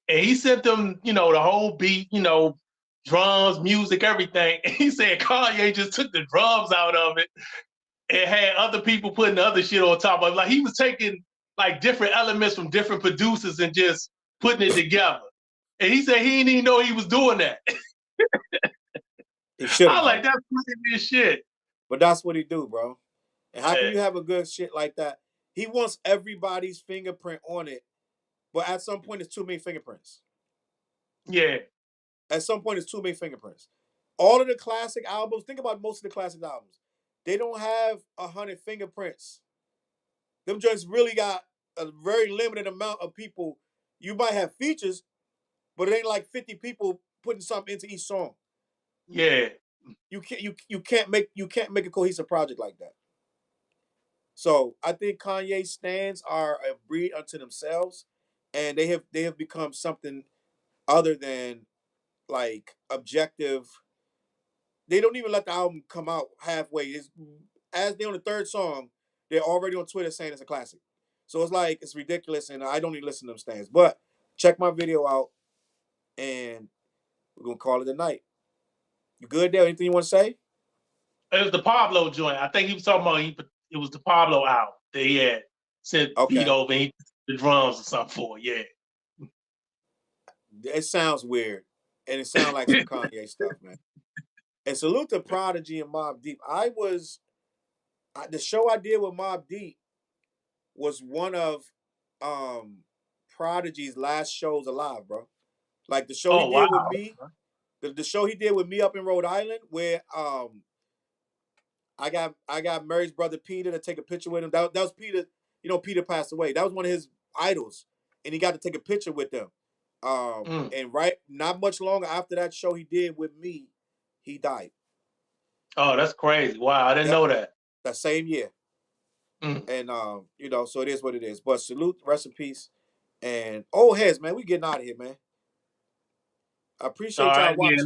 and he sent them, the whole beat, drums, music, everything. And he said Kanye just took the drums out of it and had other people putting the other shit on top of it. Like he was taking like different elements from different producers and just putting it together. And he said he didn't even know he was doing that. He should I have. like that's crazy as shit. But that's what he do, bro. And how can you have a good shit like that? He wants everybody's fingerprint on it, but at some point it's too many fingerprints. Yeah. At some point it's too many fingerprints. All of the classic albums, think about most of the classic albums. They don't have 100 fingerprints. Them joints really got a very limited amount of people. You might have features, but it ain't like 50 people putting something into each song. Yeah. You can't make a cohesive project like that. So I think Kanye stands are a breed unto themselves, and they have become something other than like objective. They don't even let the album come out halfway. As they're on the third song, they're already on Twitter saying it's a classic. So it's like it's ridiculous, and I don't even listen to them stands. But check my video out, and we're gonna call it a night. You good, Dale? Anything you want to say? It was the Pablo joint. I think he was talking about it was the Pablo album that he had sent beat over and he the drums or something for. Yeah. It sounds weird, and it sounds like some Kanye stuff, man. And salute to Prodigy and Mobb Deep. The show I did with Mobb Deep was one of Prodigy's last shows alive, bro. Like the show he did with me, the show he did with me up in Rhode Island, where I got Mary's brother Peter to take a picture with him. That was Peter. You know, Peter passed away. That was one of his idols, and he got to take a picture with them. And not much longer after that show he did with me, he died. Oh, that's crazy. Wow, I didn't know that. That same year. And you know, so it is what it is. But salute, rest in peace. And old heads, man, we getting out of here, man. I appreciate y'all watching.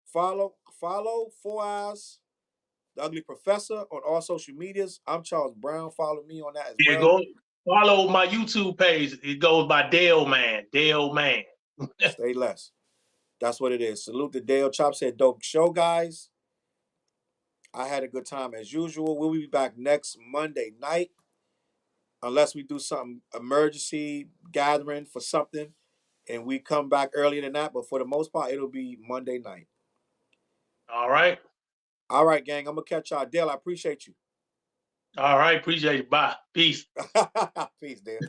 Follow 4 Eyes, The Ugly Professor on all social medias. I'm Challz Brown. Follow me on that as well. Go follow my YouTube page. It goes by Dale Man. Dale Man. Stay less. That's what it is. Salute to Dale. Chop said dope show, guys. I had a good time as usual. We'll be back next Monday night. Unless we do something emergency gathering for something and we come back earlier than that. But for the most part, it'll be Monday night. All right. All right, gang. I'm going to catch y'all. Dale, I appreciate you. All right. Appreciate you. Bye. Peace. Peace, Dale.